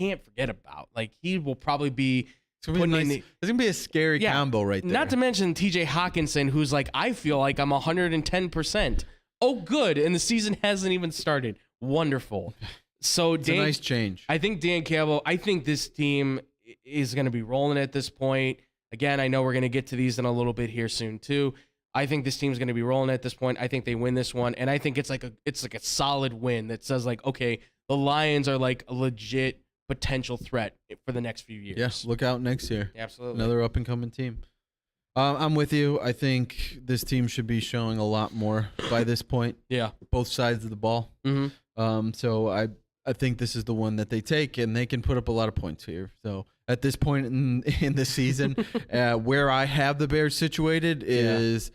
can't forget about. Like, he will probably be it's gonna be a scary combo right there. Not to mention TJ Hawkinson, who's like, I feel like I'm 110%. Oh, good. And the season hasn't even started. Wonderful. So it's a nice change. I think Dan Campbell, I think this team is going to be rolling at this point. Again, I know we're going to get to these in a little bit here soon too. I think this team's going to be rolling at this point. I think they win this one, and I think it's like a solid win that says like, okay, the Lions are like a legit potential threat for the next few years. Yes, look out next year. Absolutely. Another up and coming team. I'm with you. I think this team should be showing a lot more by this point. Yeah. Both sides of the ball. Mm-hmm. So I think this is the one that they take, and they can put up a lot of points here. So at this point in the season, where I have the Bears situated is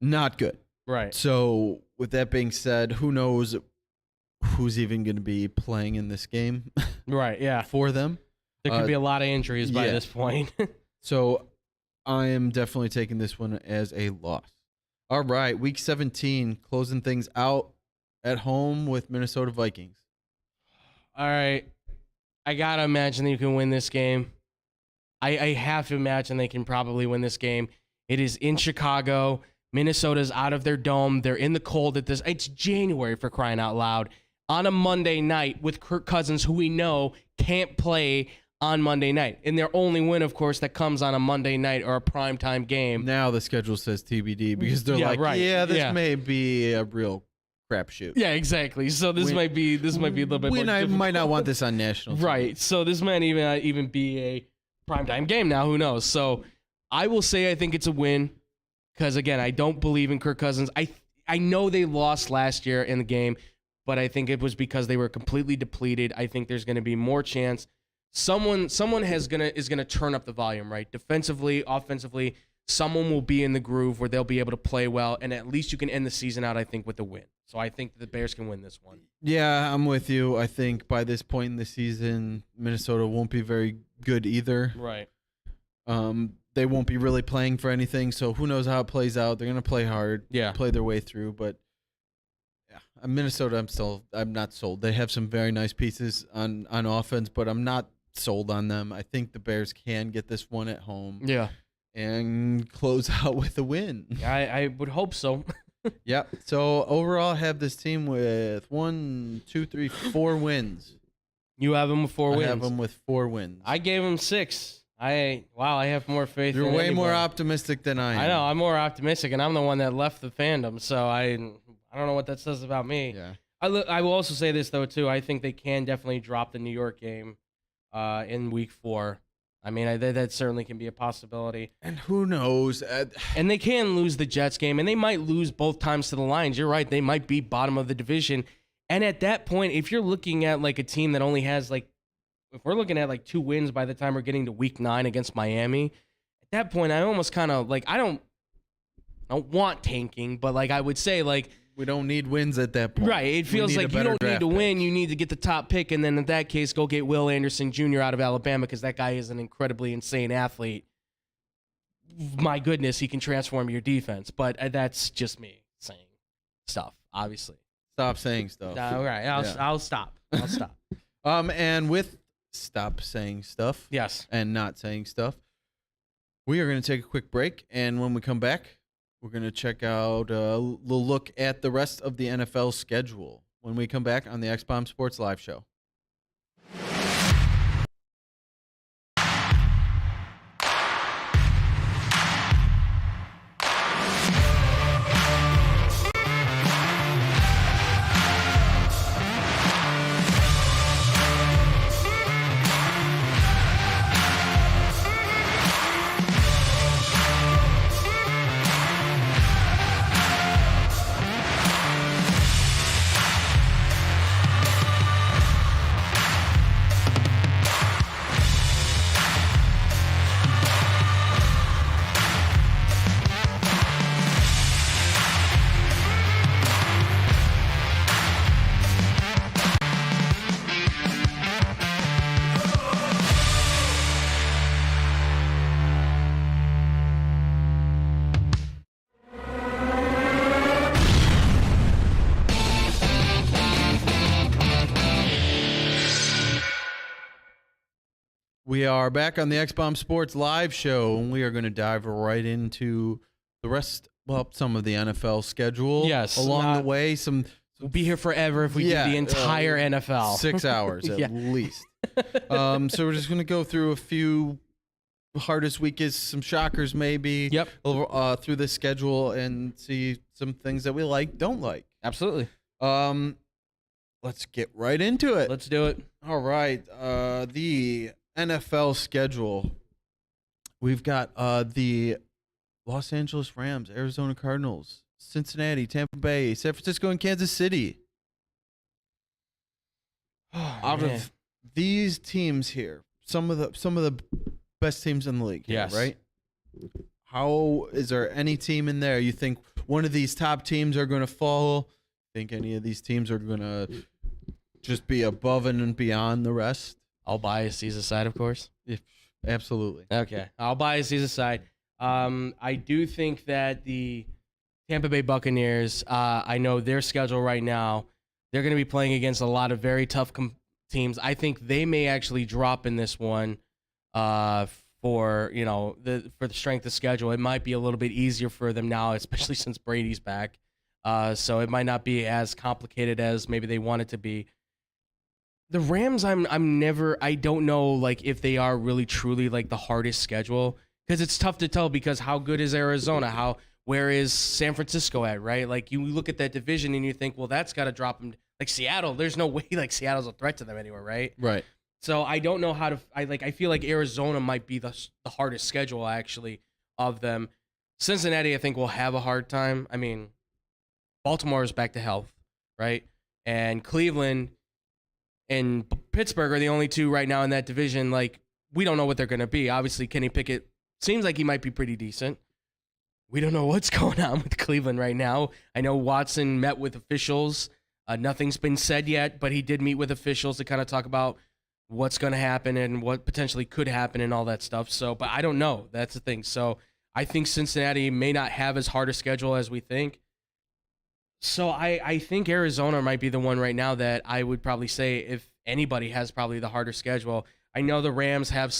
not good. Right. So with that being said, who knows who's even going to be playing in this game? Right. Yeah. For them, there could be a lot of injuries by this point. So I am definitely taking this one as a loss. All right, Week 17, closing things out at home with Minnesota Vikings. All right. I got to imagine that you can win this game. I have to imagine they can probably win this game. It is in Chicago. Minnesota's out of their dome. They're in the cold at this. It's January, for crying out loud. On a Monday night with Kirk Cousins, who we know can't play on Monday night. And their only win, of course, that comes on a Monday night or a primetime game. Now the schedule says TBD because they're this may be a real crapshoot. Yeah, exactly. So this might be a little bit more difficult. Might not want this on national TV. Right. So this might even be a primetime game now. Who knows? So I will say I think it's a win because, again, I don't believe in Kirk Cousins. I know they lost last year in the game, but I think it was because they were completely depleted. I think there's going to be more chance. Someone is gonna turn up the volume, right? Defensively, offensively, someone will be in the groove where they'll be able to play well, and at least you can end the season out, I think, with a win. So I think the Bears can win this one. Yeah, I'm with you. I think by this point in the season, Minnesota won't be very good either. Right. They won't be really playing for anything, so who knows how it plays out. They're gonna play hard, play their way through, but yeah, Minnesota, I'm not sold. They have some very nice pieces on offense, but I'm not sold on them. I think the Bears can get this one at home. Yeah. And close out with a win. I would hope so. Yep. So overall, I have this team with 4 wins. You have them with 4 wins. I have them with 4 wins. I gave them 6. I have more faith. You're way more optimistic than I am. I know. I'm more optimistic, and I'm the one that left the fandom. So I don't know what that says about me. Yeah. I will also say this though too. I think they can definitely drop the New York game in week 4. I mean, that certainly can be a possibility. And who knows? And they can lose the Jets game, and they might lose both times to the Lions. You're right. They might be bottom of the division. And at that point, if you're looking at like a team that only has if we're looking at like 2 wins by the time we're getting to week 9 against Miami, at that point, I almost kind of I don't want tanking, but I would say we don't need wins at that point. Right. It feels like you don't need to win. You need to get the top pick. And then in that case, go get Will Anderson Jr. out of Alabama because that guy is an incredibly insane athlete. My goodness, he can transform your defense. But that's just me saying stuff, obviously. Stop saying stuff. All right. I'll stop. I'll stop. And with stop saying stuff. Yes. And not saying stuff, we are going to take a quick break. And when we come back, we're going to check out a little look at the rest of the NFL schedule when we come back on the X-Bomb Sports Live Show. We are back on the X-Bomb Sports Live show, and we are going to dive right into the rest, some of the NFL schedule. Yes. Along the way, we'll be here forever if we do the entire NFL. 6 hours at least. So we're just going to go through a few hardest, weakest, some shockers maybe. Yep. Through the schedule and see some things that we like, don't like. Absolutely. Let's get right into it. Let's do it. All right. The NFL schedule. We've got the Los Angeles Rams, Arizona Cardinals, Cincinnati, Tampa Bay, San Francisco, and Kansas City. Out of these teams here, some of the best teams in the league. Yes. Right? How is there any team in there you think one of these top teams are going to fall? Think any of these teams are going to just be above and beyond the rest? I'll bias these aside, of course. Absolutely. Okay. I'll bias these aside. I do think that the Tampa Bay Buccaneers, I know their schedule right now, they're going to be playing against a lot of very tough teams. I think they may actually drop in this one for the strength of schedule. It might be a little bit easier for them now, especially since Brady's back. So it might not be as complicated as maybe they want it to be. The Rams, I don't know like if they are really truly like the hardest schedule, because it's tough to tell, because how good is Arizona? Where is San Francisco at, right? Like you look at that division and you think, well, that's got to drop them. Like Seattle, there's no way like Seattle's a threat to them anywhere, right? Right. So I don't know how to. I feel like Arizona might be the hardest schedule actually of them. Cincinnati, I think, will have a hard time. I mean, Baltimore is back to health, right? And Cleveland and Pittsburgh are the only two right now in that division. Like, we don't know what they're going to be. Obviously, Kenny Pickett seems like he might be pretty decent. We don't know what's going on with Cleveland right now. I know Watson met with officials. Nothing's been said yet, but he did meet with officials to kind of talk about what's going to happen and what potentially could happen and all that stuff. So, but I don't know. That's the thing. So I think Cincinnati may not have as hard a schedule as we think. So I think Arizona might be the one right now that I would probably say, if anybody, has probably the harder schedule. I know the Rams have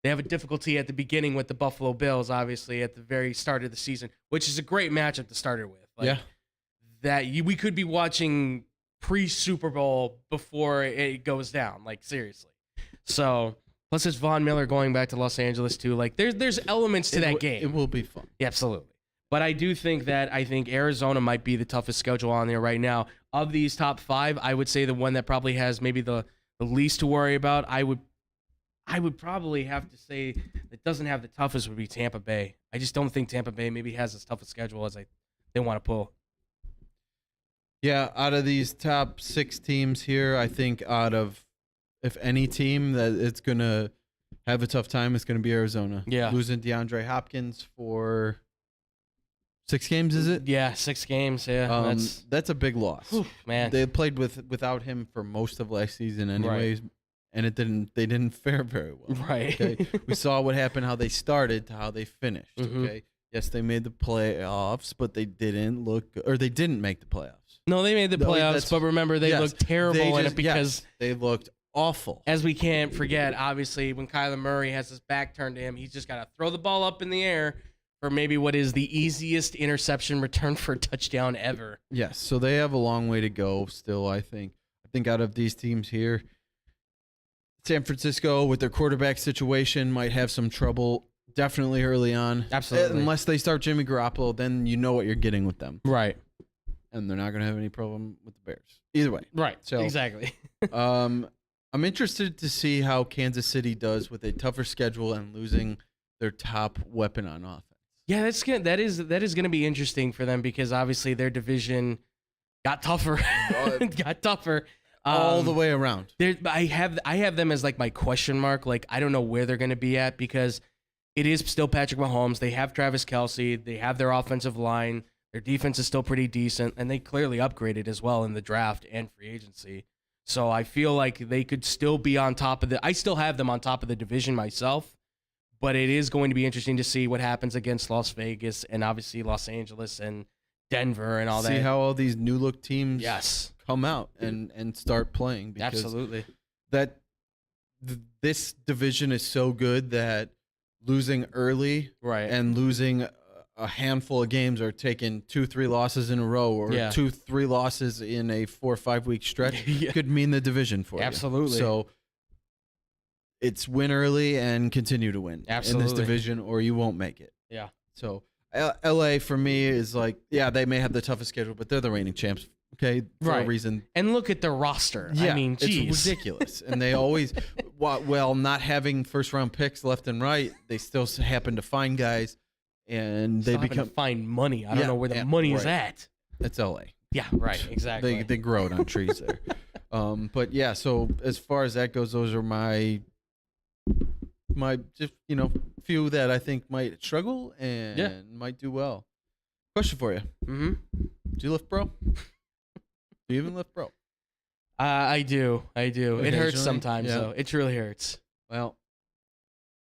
they have a difficulty at the beginning with the Buffalo Bills, obviously, at the very start of the season, which is a great matchup to start it with. Like, we could be watching pre-Super Bowl before it goes down, like seriously. So plus it's Von Miller going back to Los Angeles too. Like there's elements to that game. It will be fun. Yeah, absolutely. But I do think that Arizona might be the toughest schedule on there right now. Of these top five, I would say the one that probably has maybe the least to worry about. I would probably have to say that doesn't have the toughest would be Tampa Bay. I just don't think Tampa Bay maybe has as tough a schedule as they want to pull. Yeah, out of these top 6 teams here, I think if any team that it's going to have a tough time, it's going to be Arizona. Yeah. Losing DeAndre Hopkins for 6 games, is it? Yeah, 6 games, yeah. That's a big loss. Whew, man. They played without him for most of last season anyways, right. And they didn't fare very well. Right. Okay. We saw what happened, how they started to how they finished, okay? Yes, they made the playoffs, but they didn't make the playoffs. No, they made the playoffs, but remember, they looked terrible in it because they looked awful. As we can't forget, obviously, when Kyler Murray has his back turned to him, he's just got to throw the ball up in the air for maybe what is the easiest interception return for a touchdown ever. Yes, so they have a long way to go still, I think. I think out of these teams here, San Francisco, with their quarterback situation, might have some trouble definitely early on. Absolutely. Unless they start Jimmy Garoppolo, then you know what you're getting with them. Right. And they're not going to have any problem with the Bears. Either way. Right. So exactly. I'm interested to see how Kansas City does with a tougher schedule and losing their top weapon on offense. Yeah, that is gonna be interesting for them, because obviously their division got tougher. Got tougher. All the way around. I have them as like my question mark. Like, I don't know where they're gonna be at, because it is still Patrick Mahomes. They have Travis Kelce. They have their offensive line. Their defense is still pretty decent, and they clearly upgraded as well in the draft and free agency. So I feel like they could still be on top of I still have them on top of the division myself, but it is going to be interesting to see what happens against Las Vegas and obviously Los Angeles and Denver and all that. See how all these new look teams yes. come out and start playing. Because absolutely. this division is so good that losing early and losing a handful of games or taking 2-3 losses in a row or 2-3 losses in a 4 or 5 week stretch could mean the division for you. Absolutely. So it's win early and continue to win in this division or you won't make it. Yeah. So LA for me is like, they may have the toughest schedule, but they're the reigning champs. Okay, for a reason. And look at their roster. Yeah, I mean, geez. It's ridiculous. And they always, well, not having first-round picks left and right, they still happen to find guys, and they become find money. I don't know where the money is at. It's LA. Yeah, right. Exactly. They grow it on trees there. But yeah, so as far as that goes, those are my just few that I think might struggle and might do well. Question for you. Mm-hmm. Do you lift, bro? Do you even lift, bro? I do. It hurts sometimes, though. It truly hurts. Well,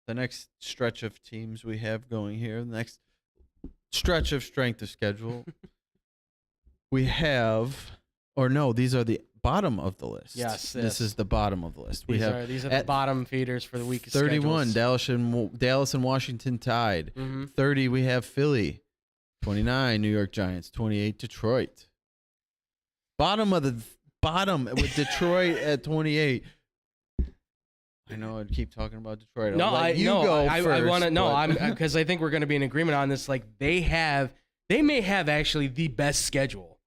the next stretch of teams we have going here, the next stretch of strength of schedule, we have, these are the bottom of the list. Yes. This is the bottom of the list. These are the bottom feeders for the week. 31, Dallas and Washington tied. 30, we have Philly. 29, New York Giants. 28, Detroit. Bottom with Detroit at 28. I know I'd keep talking about Detroit. I want to know. Because I think we're going to be in agreement on this. Like they may have actually the best schedule,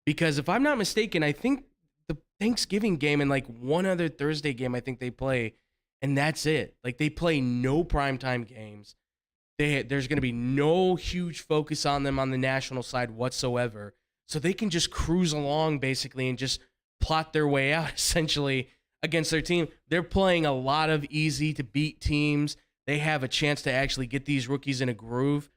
because if I'm not mistaken, I think the Thanksgiving game and like one other Thursday game I think they play, and that's it. Like they play no primetime games. There's going to be no huge focus on them on the national side whatsoever. So they can just cruise along, basically, and just plot their way out, essentially, against their team. They're playing a lot of easy-to-beat teams. They have a chance to actually get these rookies in a groove.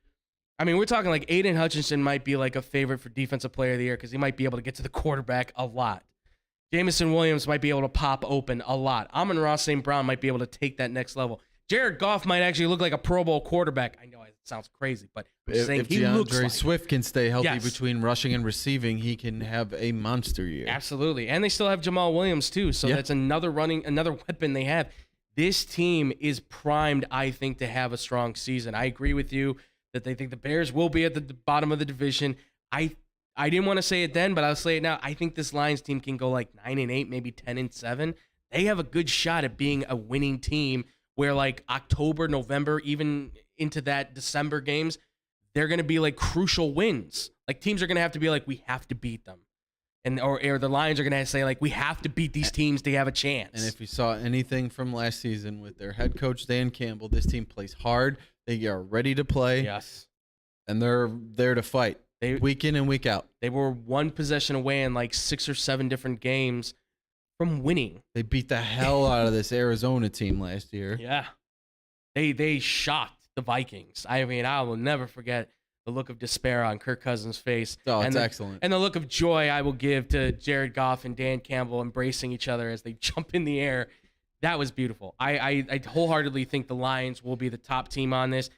I mean, we're talking like Aiden Hutchinson might be like a favorite for Defensive Player of the Year because he might be able to get to the quarterback a lot. Jamison Williams might be able to pop open a lot. Amon-Ra St. Brown might be able to take that next level. Jared Goff might actually look like a Pro Bowl quarterback. I know it sounds crazy, but I'm saying he looks like Swift can stay healthy between rushing and receiving, he can have a monster year. Absolutely. And they still have Jamal Williams too, so that's another weapon they have. This team is primed, I think, to have a strong season. I agree with you that they think the Bears will be at the bottom of the division. I didn't want to say it then, but I'll say it now. I think this Lions team can go like 9-8, maybe 10-7. They have a good shot at being a winning team where like October, November, even into that December games, they're going to be like crucial wins. Like teams are going to have to be like, we have to beat them. Or the Lions are going to say like, we have to beat these teams to have a chance. And if you saw anything from last season with their head coach, Dan Campbell, this team plays hard. They are ready to play. Yes. And they're there to fight week in and week out. They were one possession away in like 6 or 7 different games from winning. They beat the hell out of this Arizona team last year. Yeah. They shocked the Vikings. I mean, I will never forget the look of despair on Kirk Cousins' face. Oh, it's excellent. And the look of joy I will give to Jared Goff and Dan Campbell embracing each other as they jump in the air. That was beautiful. I wholeheartly think the Lions will be the top team on this.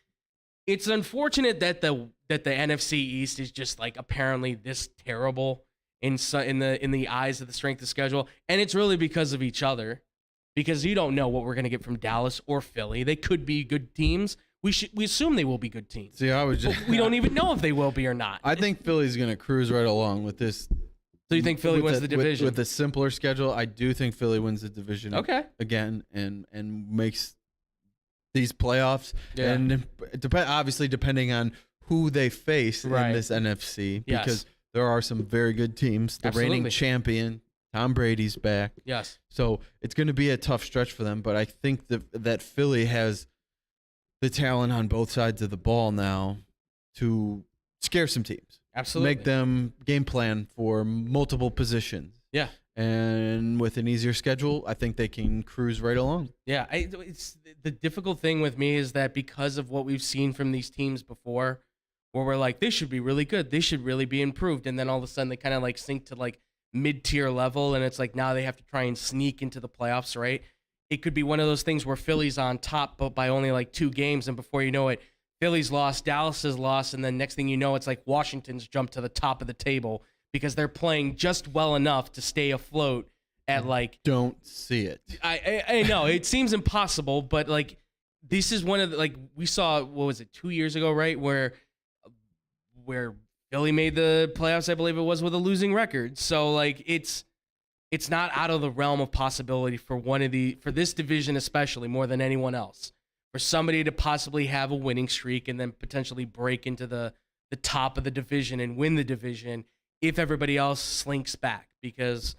It's unfortunate that the NFC East is just like apparently this terrible in the eyes of the strength of schedule, and it's really because of each other, because you don't know what we're going to get from Dallas or Philly. They could be good teams. We assume they will be good teams. See, we don't even know if they will be or not. I think Philly's going to cruise right along with this. So you think Philly wins the division? With the simpler schedule, I do think Philly wins the division again and makes these playoffs. Yeah. And obviously depending on who they face in this NFC, because there are some very good teams. The reigning champion, Tom Brady's back. Yes. So it's going to be a tough stretch for them, but I think that Philly has the talent on both sides of the ball now to scare some teams. Absolutely. Make them game plan for multiple positions. Yeah. And with an easier schedule, I think they can cruise right along. Yeah. It's the difficult thing with me is that because of what we've seen from these teams before, where we're like, they should be really good, they should really be improved, and then all of a sudden they kind of like sink to like mid-tier level, and it's like now they have to try and sneak into the playoffs, right? It could be one of those things where Philly's on top, but by only like 2 games, and before you know it, Philly's lost, Dallas has lost, and then next thing you know, it's like Washington's jumped to the top of the table because they're playing just well enough to stay afloat at like. Don't see it. I know it seems impossible, but like this is one of the, like we saw, what was it, 2 years ago, right? Where Philly made the playoffs, I believe it was, with a losing record. So like it's not out of the realm of possibility for for this division, especially more than anyone else, for somebody to possibly have a winning streak and then potentially break into the top of the division and win the division if everybody else slinks back, because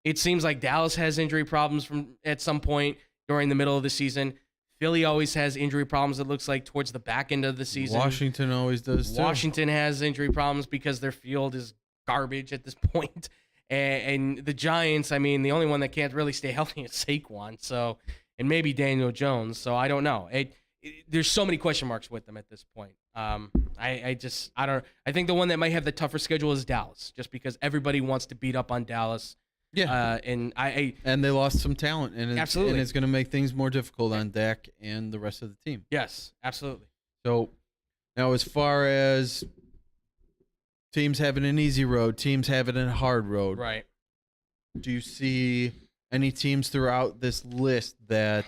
it seems like Dallas has injury problems at some point during the middle of the season. Philly always has injury problems, it looks like, towards the back end of the season. Washington always does, too. Washington has injury problems because their field is garbage at this point. And the Giants, I mean, the only one that can't really stay healthy is Saquon, so, and maybe Daniel Jones. So I don't know. There's so many question marks with them at this point. I think the one that might have the tougher schedule is Dallas, just because everybody wants to beat up on Dallas. Yeah, and they lost some talent, and absolutely, it's going to make things more difficult on Dak and the rest of the team. Yes, absolutely. So now, as far as teams having an easy road, teams having a hard road, right? Do you see any teams throughout this list that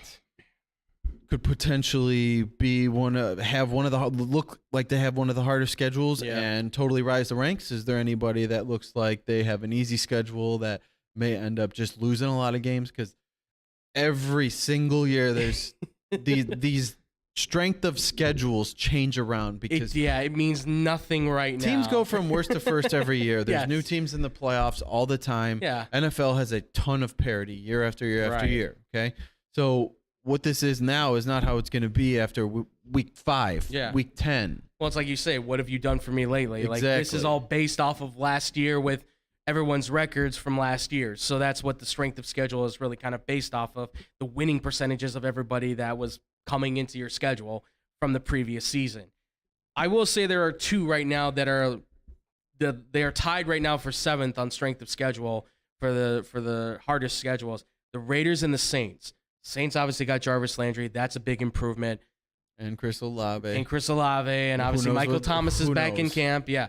could potentially have one of the harder schedules and totally rise the ranks? Is there anybody that looks like they have an easy schedule that may end up just losing a lot of games? Because every single year there's these strength of schedules change around, because it means nothing right now. Teams go from worst to first every year. There's new teams in the playoffs all the time. Yeah. NFL has a ton of parity year after year after year. Okay, so what this is now is not how it's going to be after week 5, week 10. Well, it's like you say, what have you done for me lately? Exactly. Like, this is all based off of last year with everyone's records from last year. So that's what the strength of schedule is really kind of based off of, the winning percentages of everybody that was coming into your schedule from the previous season. I will say there are two right now they are tied right now for 7th on strength of schedule for the hardest schedules. The Raiders and the Saints. Saints obviously got Jarvis Landry. That's a big improvement. And Chris Olave. And obviously Michael Thomas is back in camp. Yeah.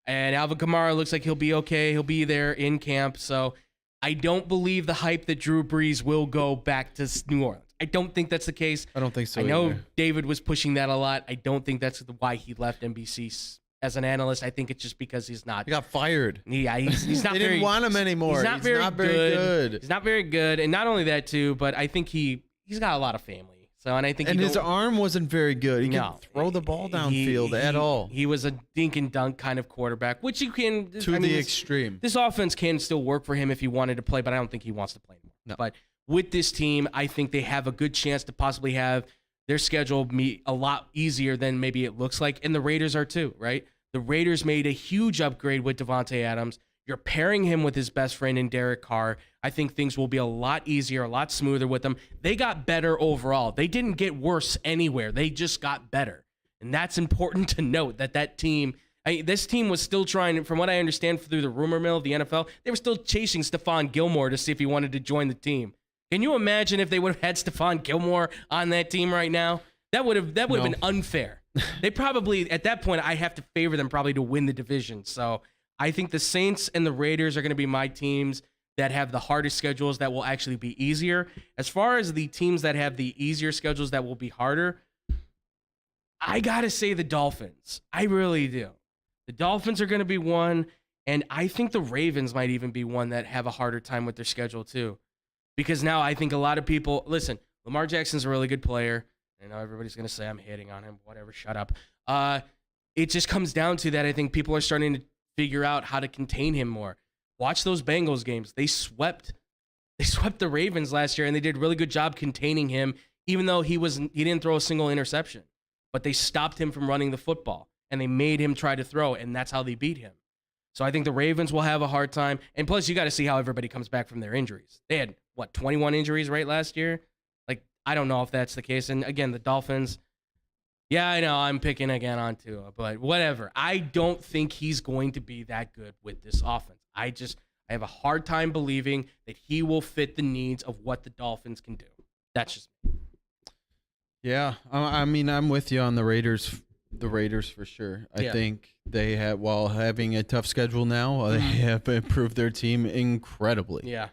And Alvin Kamara looks like he'll be okay. He'll be there in camp. So I don't believe the hype that Drew Brees will go back to New Orleans. I don't think that's the case. I don't think so I know either. David was pushing that a lot. I don't think that's why he left NBC as an analyst. I think it's just because he's not. He got fired. Yeah, he's not they very. Didn't want him anymore. He's not very good. He's not very good, and not only that too, but I think he's got a lot of family. So, and I think his arm wasn't very good. He couldn't throw the ball downfield at all. He was a dink and dunk kind of quarterback, which you can to the extreme. This offense can still work for him if he wanted to play, but I don't think he wants to play anymore. No. But with this team, I think they have a good chance to possibly have their schedule be a lot easier than maybe it looks like, and the Raiders are too, right? The Raiders made a huge upgrade with Devontae Adams. You're pairing him with his best friend in Derek Carr. I think things will be a lot easier, a lot smoother with them. They got better overall. They didn't get worse anywhere. They just got better. And that's important to note, that team, this team was still trying, from what I understand through the rumor mill of the NFL, they were still chasing Stephon Gilmore to see if he wanted to join the team. Can you imagine if they would have had Stephon Gilmore on that team right now? That would have been unfair. They probably, at that point, I have to favor them probably to win the division. So I think the Saints and the Raiders are going to be my teams that have the hardest schedules that will actually be easier. As far as the teams that have the easier schedules that will be harder, I got to say the Dolphins. I really do. The Dolphins are going to be one, and I think the Ravens might even be one that have a harder time with their schedule too. Because now I think a lot of people, listen, Lamar Jackson's a really good player. I know everybody's going to say I'm hating on him. Whatever, shut up. It just comes down to that I think people are starting to figure out how to contain him more. Watch those Bengals games. They swept the Ravens last year, and they did a really good job containing him, even though he didn't throw a single interception. But they stopped him from running the football, and they made him try to throw, and that's how they beat him. So I think the Ravens will have a hard time. And plus, you got to see how everybody comes back from their injuries. They had, 21 injuries, right, last year? Like, I don't know if that's the case. And again, the Dolphins, yeah, I know I'm picking again on Tua, but whatever. I don't think he's going to be that good with this offense. I have a hard time believing that he will fit the needs of what the Dolphins can do. That's just me. Yeah, I mean, I'm with you on the Raiders. The Raiders for sure. I think they have, while having a tough schedule now, they have improved their team incredibly. Yeah.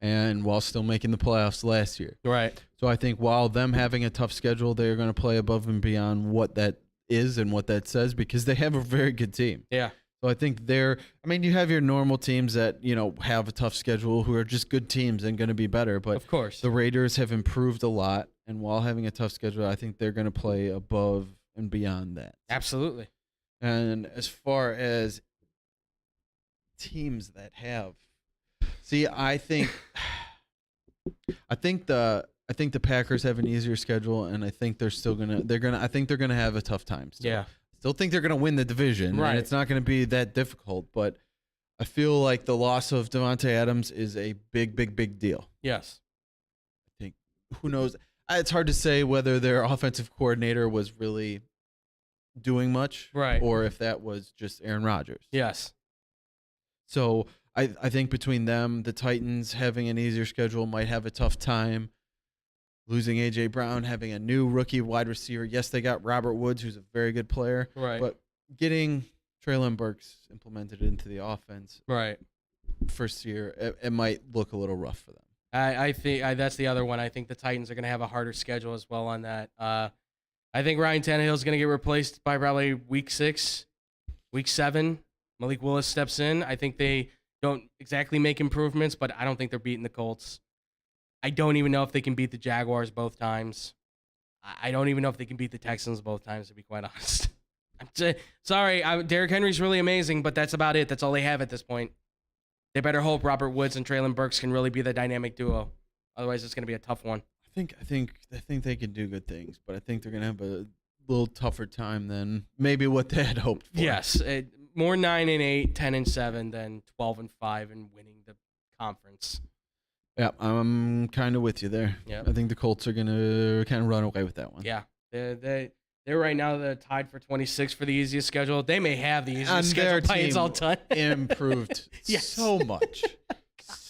and while still making the playoffs last year. Right. So I think while them having a tough schedule, they're going to play above and beyond what that is and what that says because they have a very good team. Yeah. So I think you have your normal teams that, have a tough schedule who are just good teams and going to be better. But of course, the Raiders have improved a lot. And while having a tough schedule, I think they're going to play above and beyond that. Absolutely. And as far as teams that have, I think the Packers have an easier schedule, and I think they're gonna have a tough time. Still. Yeah. Still think they're gonna win the division, right? And it's not gonna be that difficult, but I feel like the loss of Davante Adams is a big deal. Yes. I think who knows. It's hard to say whether their offensive coordinator was really doing much, right, or if that was just Aaron Rodgers. Yes. So I think between them, the Titans having an easier schedule might have a tough time. Losing A.J. Brown, having a new rookie wide receiver. Yes, they got Robert Woods, who's a very good player. Right. But getting Treylon Burks implemented into the offense, right, first year, it might look a little rough for them. I think that's the other one. I think the Titans are going to have a harder schedule as well on that. I think Ryan Tannehill is going to get replaced by probably week 6, week 7. Malik Willis steps in. I think they don't exactly make improvements, but I don't think they're beating the Colts. I don't even know if they can beat the Jaguars both times. I don't even know if they can beat the Texans both times, to be quite honest. Sorry, Derrick Henry's really amazing, but that's about it. That's all they have at this point. They better hope Robert Woods and Treylon Burks can really be the dynamic duo. Otherwise, it's going to be a tough one. I think they can do good things, but I think they're going to have a little tougher time than maybe what they had hoped for. Yes, more 9-8, 10-7 than 12-5 and winning the conference. Yeah, I'm kind of with you there. Yeah, I think the Colts are going to kind of run away with that one. Yeah, they're right now they're tied for 26 for the easiest schedule. They may have the easiest schedule by its all time. Improved so much.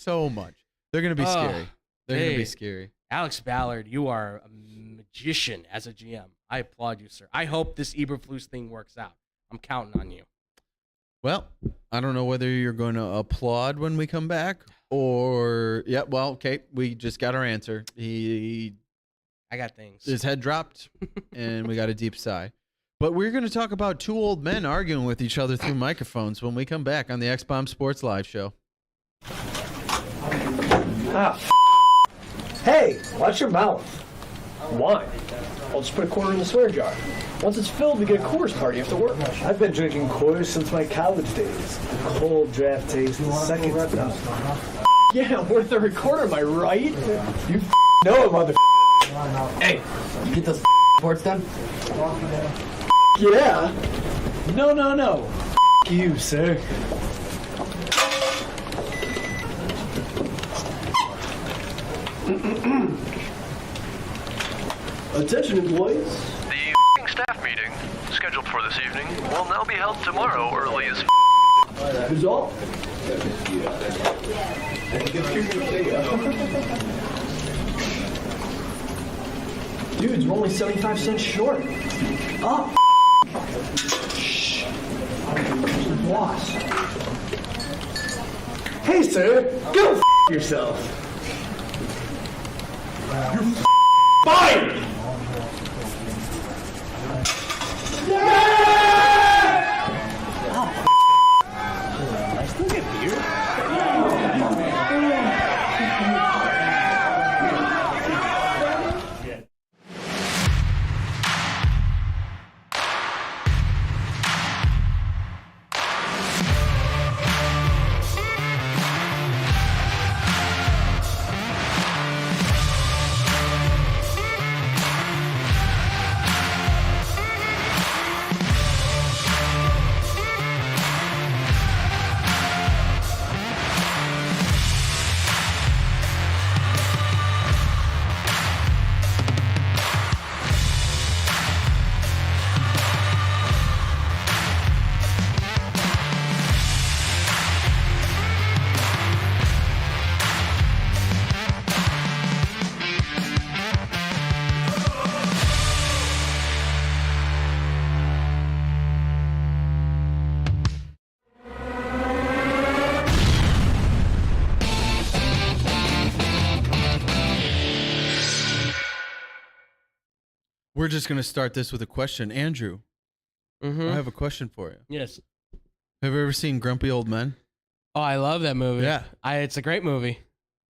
They're going to be scary. They're going to be scary. Alex Ballard, you are a magician as a GM. I applaud you, sir. I hope this Eberflus thing works out. I'm counting on you. Well, I don't know whether you're going to applaud when we come back or okay, we just got our answer. I got things. His head dropped and we got a deep sigh. But we're going to talk about two old men arguing with each other through microphones when we come back on the X-Bomb Sports Live show. Hey, watch your mouth. Why? I'll just put a quarter in the swear jar. Once it's filled, we get a Coors party after work. I've been drinking Coors since my college days. The cold draft taste, the second stuff. Yeah, worth a recorder, am I right? You know it, mother. Hey, you get those reports done? Yeah. No. You, sir. Attention, employees. The staff meeting, scheduled for this evening, will now be held tomorrow early as Who's all? Dudes, we're only 75 cents short. Oh, shh. Boss. Hey, sir, go yourself. You're fired! I still get beer. We're just going to start this with a question. Andrew, I have a question for you. Yes. Have you ever seen Grumpy Old Men? Oh, I love that movie. Yeah. It's a great movie.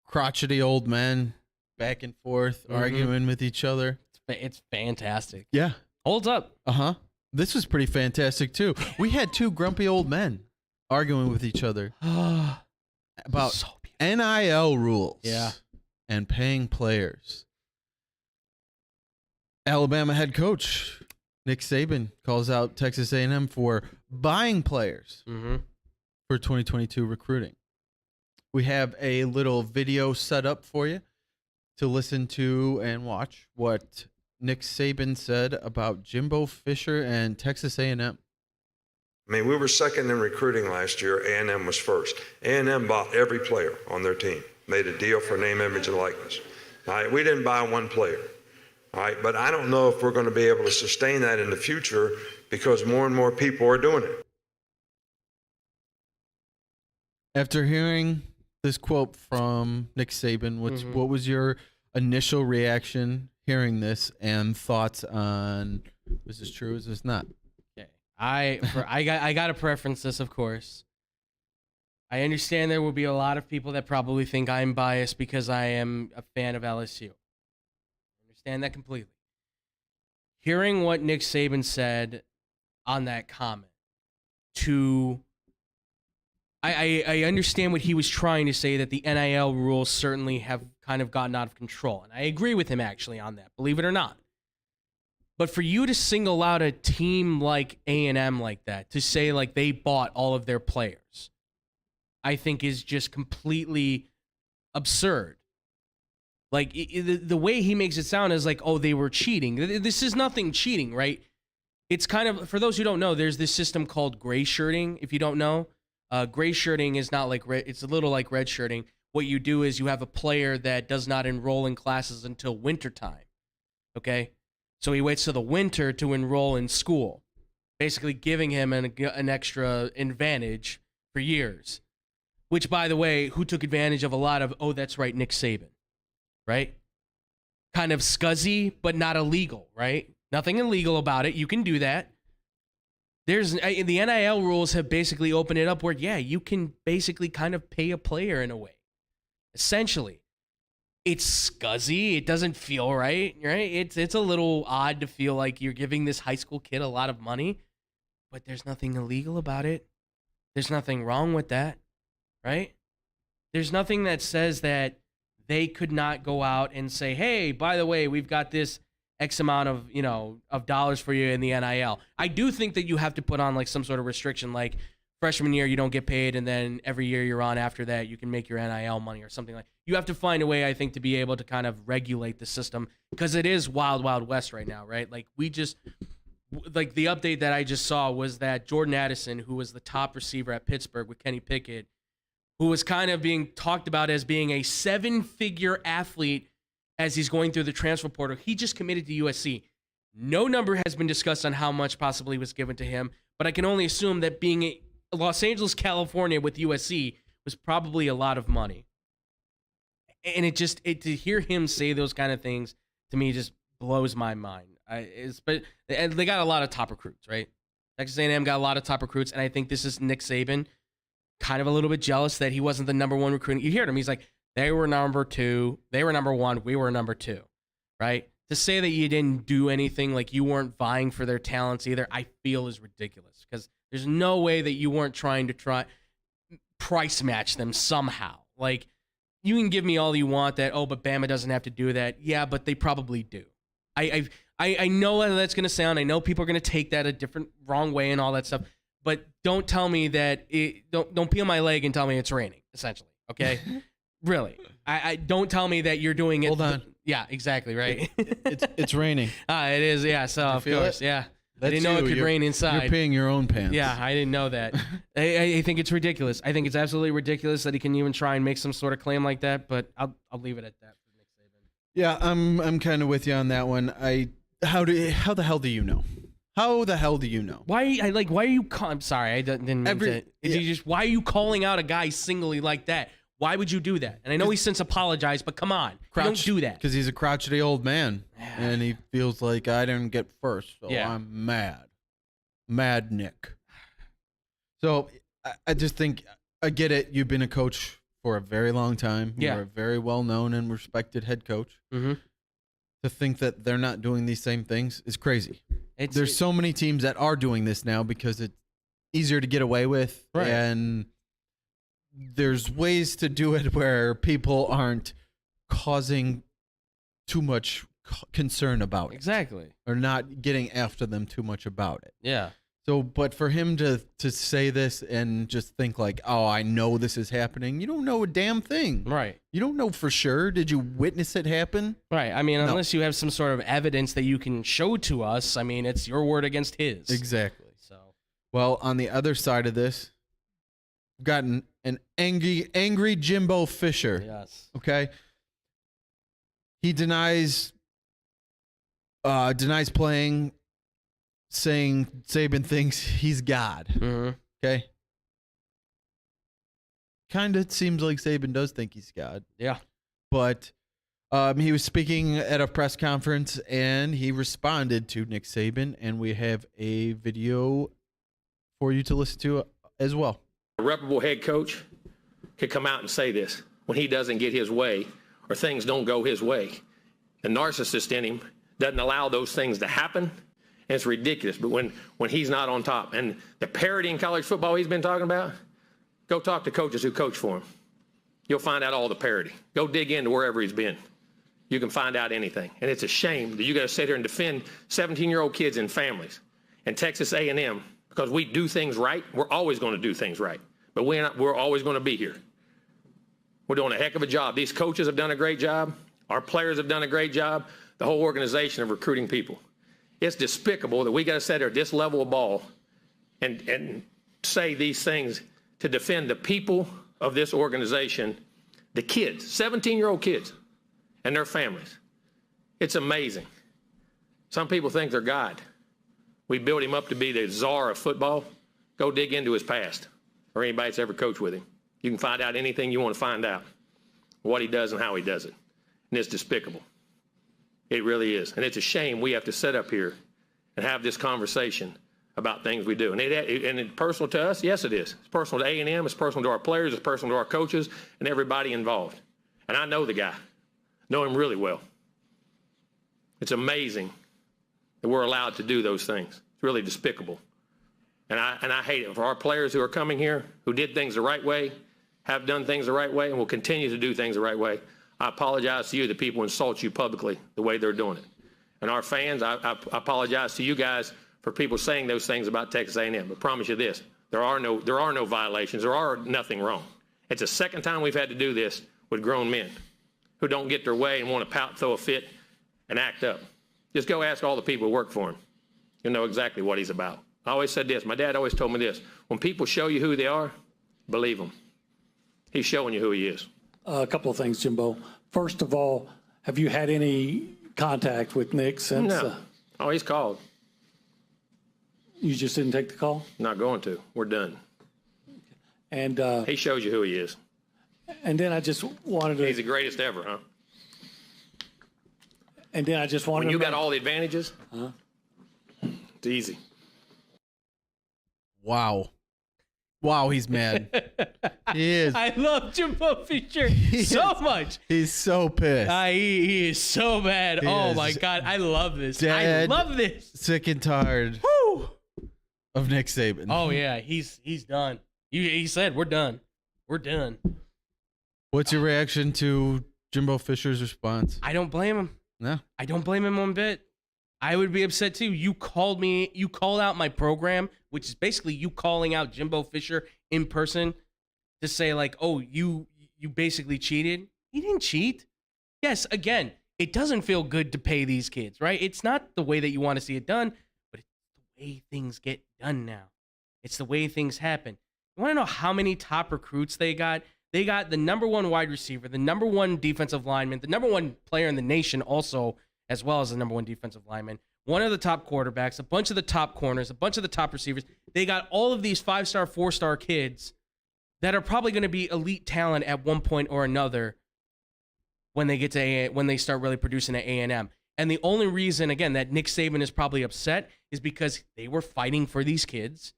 Crotchety old men back and forth arguing with each other. It's fantastic. Yeah. Holds up. Uh-huh. This was pretty fantastic, too. We had two grumpy old men arguing with each other about So NIL rules Yeah. and paying players. Alabama head coach Nick Saban calls out Texas A&M for buying players for 2022 recruiting. We have a little video set up for you to listen to and watch what Nick Saban said about Jimbo Fisher and Texas A&M. I mean, we were second in recruiting last year. A&M was first. A&M bought every player on their team, made a deal for name, image, and likeness. All right, we didn't buy one player. All right, but I don't know if we're going to be able to sustain that in the future because more and more people are doing it. After hearing this quote from Nick Saban, what was your initial reaction hearing this and thoughts on is this true, is this not? Okay. I got to preference this, of course. I understand there will be a lot of people that probably think I'm biased because I am a fan of LSU. I understand that completely. Hearing what Nick Saban said on that comment, I understand what he was trying to say, that the NIL rules certainly have kind of gotten out of control. And I agree with him actually on that, believe it or not. But for you to single out a team like A&M like that, to say like they bought all of their players, I think is just completely absurd. Like the way he makes it sound is like, oh, they were cheating. This is nothing cheating, right? It's kind of, for those who don't know, there's this system called gray shirting. If you don't know, gray shirting is not like red. It's a little like red shirting. What you do is you have a player that does not enroll in classes until wintertime. Okay? So he waits till the winter to enroll in school, basically giving him an extra advantage for years. Which, by the way, who took advantage of a lot of, oh, that's right, Nick Saban, right? Kind of scuzzy, but not illegal, right? Nothing illegal about it. You can do that. The NIL rules have basically opened it up where, yeah, you can basically kind of pay a player in a way. Essentially. It's scuzzy. It doesn't feel right? It's a little odd to feel like you're giving this high school kid a lot of money, but there's nothing illegal about it. There's nothing wrong with that, right? There's nothing that says that they could not go out and say, hey, by the way, we've got this X amount of, of dollars for you in the NIL. I do think that you have to put on like some sort of restriction, like freshman year you don't get paid, and then every year you're on after that you can make your NIL money or something like. You have to find a way, I think, to be able to kind of regulate the system because it is wild, wild west right now, right? Like the update that I just saw was that Jordan Addison, who was the top receiver at Pittsburgh with Kenny Pickett, who was kind of being talked about as being a 7-figure athlete as he's going through the transfer portal. He just committed to USC. No number has been discussed on how much possibly was given to him, but I can only assume that being in Los Angeles, California with USC was probably a lot of money. And to hear him say those kind of things to me just blows my mind. But they got a lot of top recruits, right? Texas A&M got a lot of top recruits, and I think this is Nick Saban kind of a little bit jealous that he wasn't the number one recruit. You heard him. He's like, they were number 2. They were number 1. We were number 2, right? To say that you didn't do anything, like you weren't vying for their talents either, I feel is ridiculous because there's no way that you weren't trying to price match them somehow. Like, you can give me all you want that, oh, but Bama doesn't have to do that. Yeah, but they probably do. I know how that's going to sound. I know people are going to take that a different, wrong way and all that stuff. But don't tell me that don't peel my leg and tell me it's raining, essentially. Okay? Really. I don't tell me that you're doing it. Hold on. Yeah, exactly, right. It's raining. It is, yeah. So of course, yeah. I didn't know it could rain inside. You're peeing your own pants. Yeah, I didn't know that. I think it's ridiculous. I think it's absolutely ridiculous that he can even try and make some sort of claim like that, but I'll leave it at that for Nick Saban. Yeah, I'm kind of with you on that one. How the hell do you know? How the hell do you know? Why are you I'm sorry, I didn't mean to. Why are you calling out a guy singly like that? Why would you do that? And I know he's since apologized, but come on. You don't do that. Because he's a crotchety old man, and he feels like I didn't get first, so I'm mad. Mad Nick. So I just think, I get it. You've been a coach for a very long time. You're a very well-known and respected head coach. Mm-hmm. To think that they're not doing these same things is crazy. There's so many teams that are doing this now because it's easier to get away with, and there's ways to do it where people aren't causing too much concern about it. Exactly. Or not getting after them too much about it. Yeah. So, but for him to say this and just think like, oh, I know this is happening. You don't know a damn thing. Right. You don't know for sure. Did you witness it happen? Right. I mean, unless you have some sort of evidence that you can show to us, I mean, it's your word against his. Exactly. So, well, on the other side of this, we've gotten an angry Jimbo Fisher. Yes. Okay. He denies playing, saying Saban thinks he's God. Mm-hmm. Okay. Kind of seems like Saban does think he's God. Yeah. But he was speaking at a press conference and he responded to Nick Saban, and we have a video for you to listen to as well. A reputable head coach could come out and say this when he doesn't get his way or things don't go his way. The narcissist in him doesn't allow those things to happen, and it's ridiculous. But when he's not on top, and the parity in college football he's been talking about, go talk to coaches who coach for him. You'll find out all the parity. Go dig into wherever he's been. You can find out anything. And it's a shame that you got to sit here and defend 17-year-old kids and families and Texas A&M because we do things right. We're always going to do things right, but we're always going to be here. We're doing a heck of a job. These coaches have done a great job. Our players have done a great job. The whole organization of recruiting people. It's despicable that we got to sit here at this level of ball and say these things to defend the people of this organization, the kids, 17-year-old kids and their families. It's amazing. Some people think they're God. We built him up to be the czar of football. Go dig into his past or anybody that's ever coached with him. You can find out anything you want to find out, what he does and how he does it. And it's despicable. It really is. And it's a shame we have to sit up here and have this conversation about things we do. And it's personal to us? Yes, it is. It's personal to A&M. It's personal to our players. It's personal to our coaches and everybody involved. And I know the guy. Know him really well. It's amazing that we're allowed to do those things. It's really despicable. And I hate it for our players who are coming here, who did things the right way, have done things the right way, and will continue to do things the right way. I apologize to you that people insult you publicly the way they're doing it. And our fans, I apologize to you guys for people saying those things about Texas A&M. But promise you this, there are no violations. There are nothing wrong. It's the second time we've had to do this with grown men who don't get their way and want to pout, throw a fit, and act up. Just go ask all the people who work for him. You'll know exactly what he's about. I always said this. My dad always told me this. When people show you who they are, believe them. He's showing you who he is. A couple of things, Jimbo. First of all, have you had any contact with Nick since? No. Oh, he's called. You just didn't take the call? Not going to. We're done. And he shows you who he is. And then I just wanted to. He's the greatest ever, huh? And then I just wanted when you to. got all the advantages, it's easy. Wow. Wow, he's mad. He is. I love Jimbo Fisher so much. He's so pissed. He is so mad. Oh, my God. I love this. I love this. Sick and tired of Nick Saban. Oh, yeah. He's done. He said, we're done. We're done. What's your reaction to Jimbo Fisher's response? I don't blame him. No. I don't blame him one bit. I would be upset too. You called out my program, which is basically you calling out Jimbo Fisher in person to say like, oh, you basically cheated. He didn't cheat. Yes, again, it doesn't feel good to pay these kids, right? It's not the way that you want to see it done, but it's the way things get done now. It's the way things happen. You want to know how many top recruits they got? They got the number one wide receiver, the number one defensive lineman, the number one player in the nation also, as well as the number one defensive lineman, one of the top quarterbacks, a bunch of the top corners, a bunch of the top receivers. They got all of these 5-star, 4-star kids that are probably going to be elite talent at one point or another when they get to when they start really producing at A&M. And the only reason, again, that Nick Saban is probably upset is because they were fighting for these kids.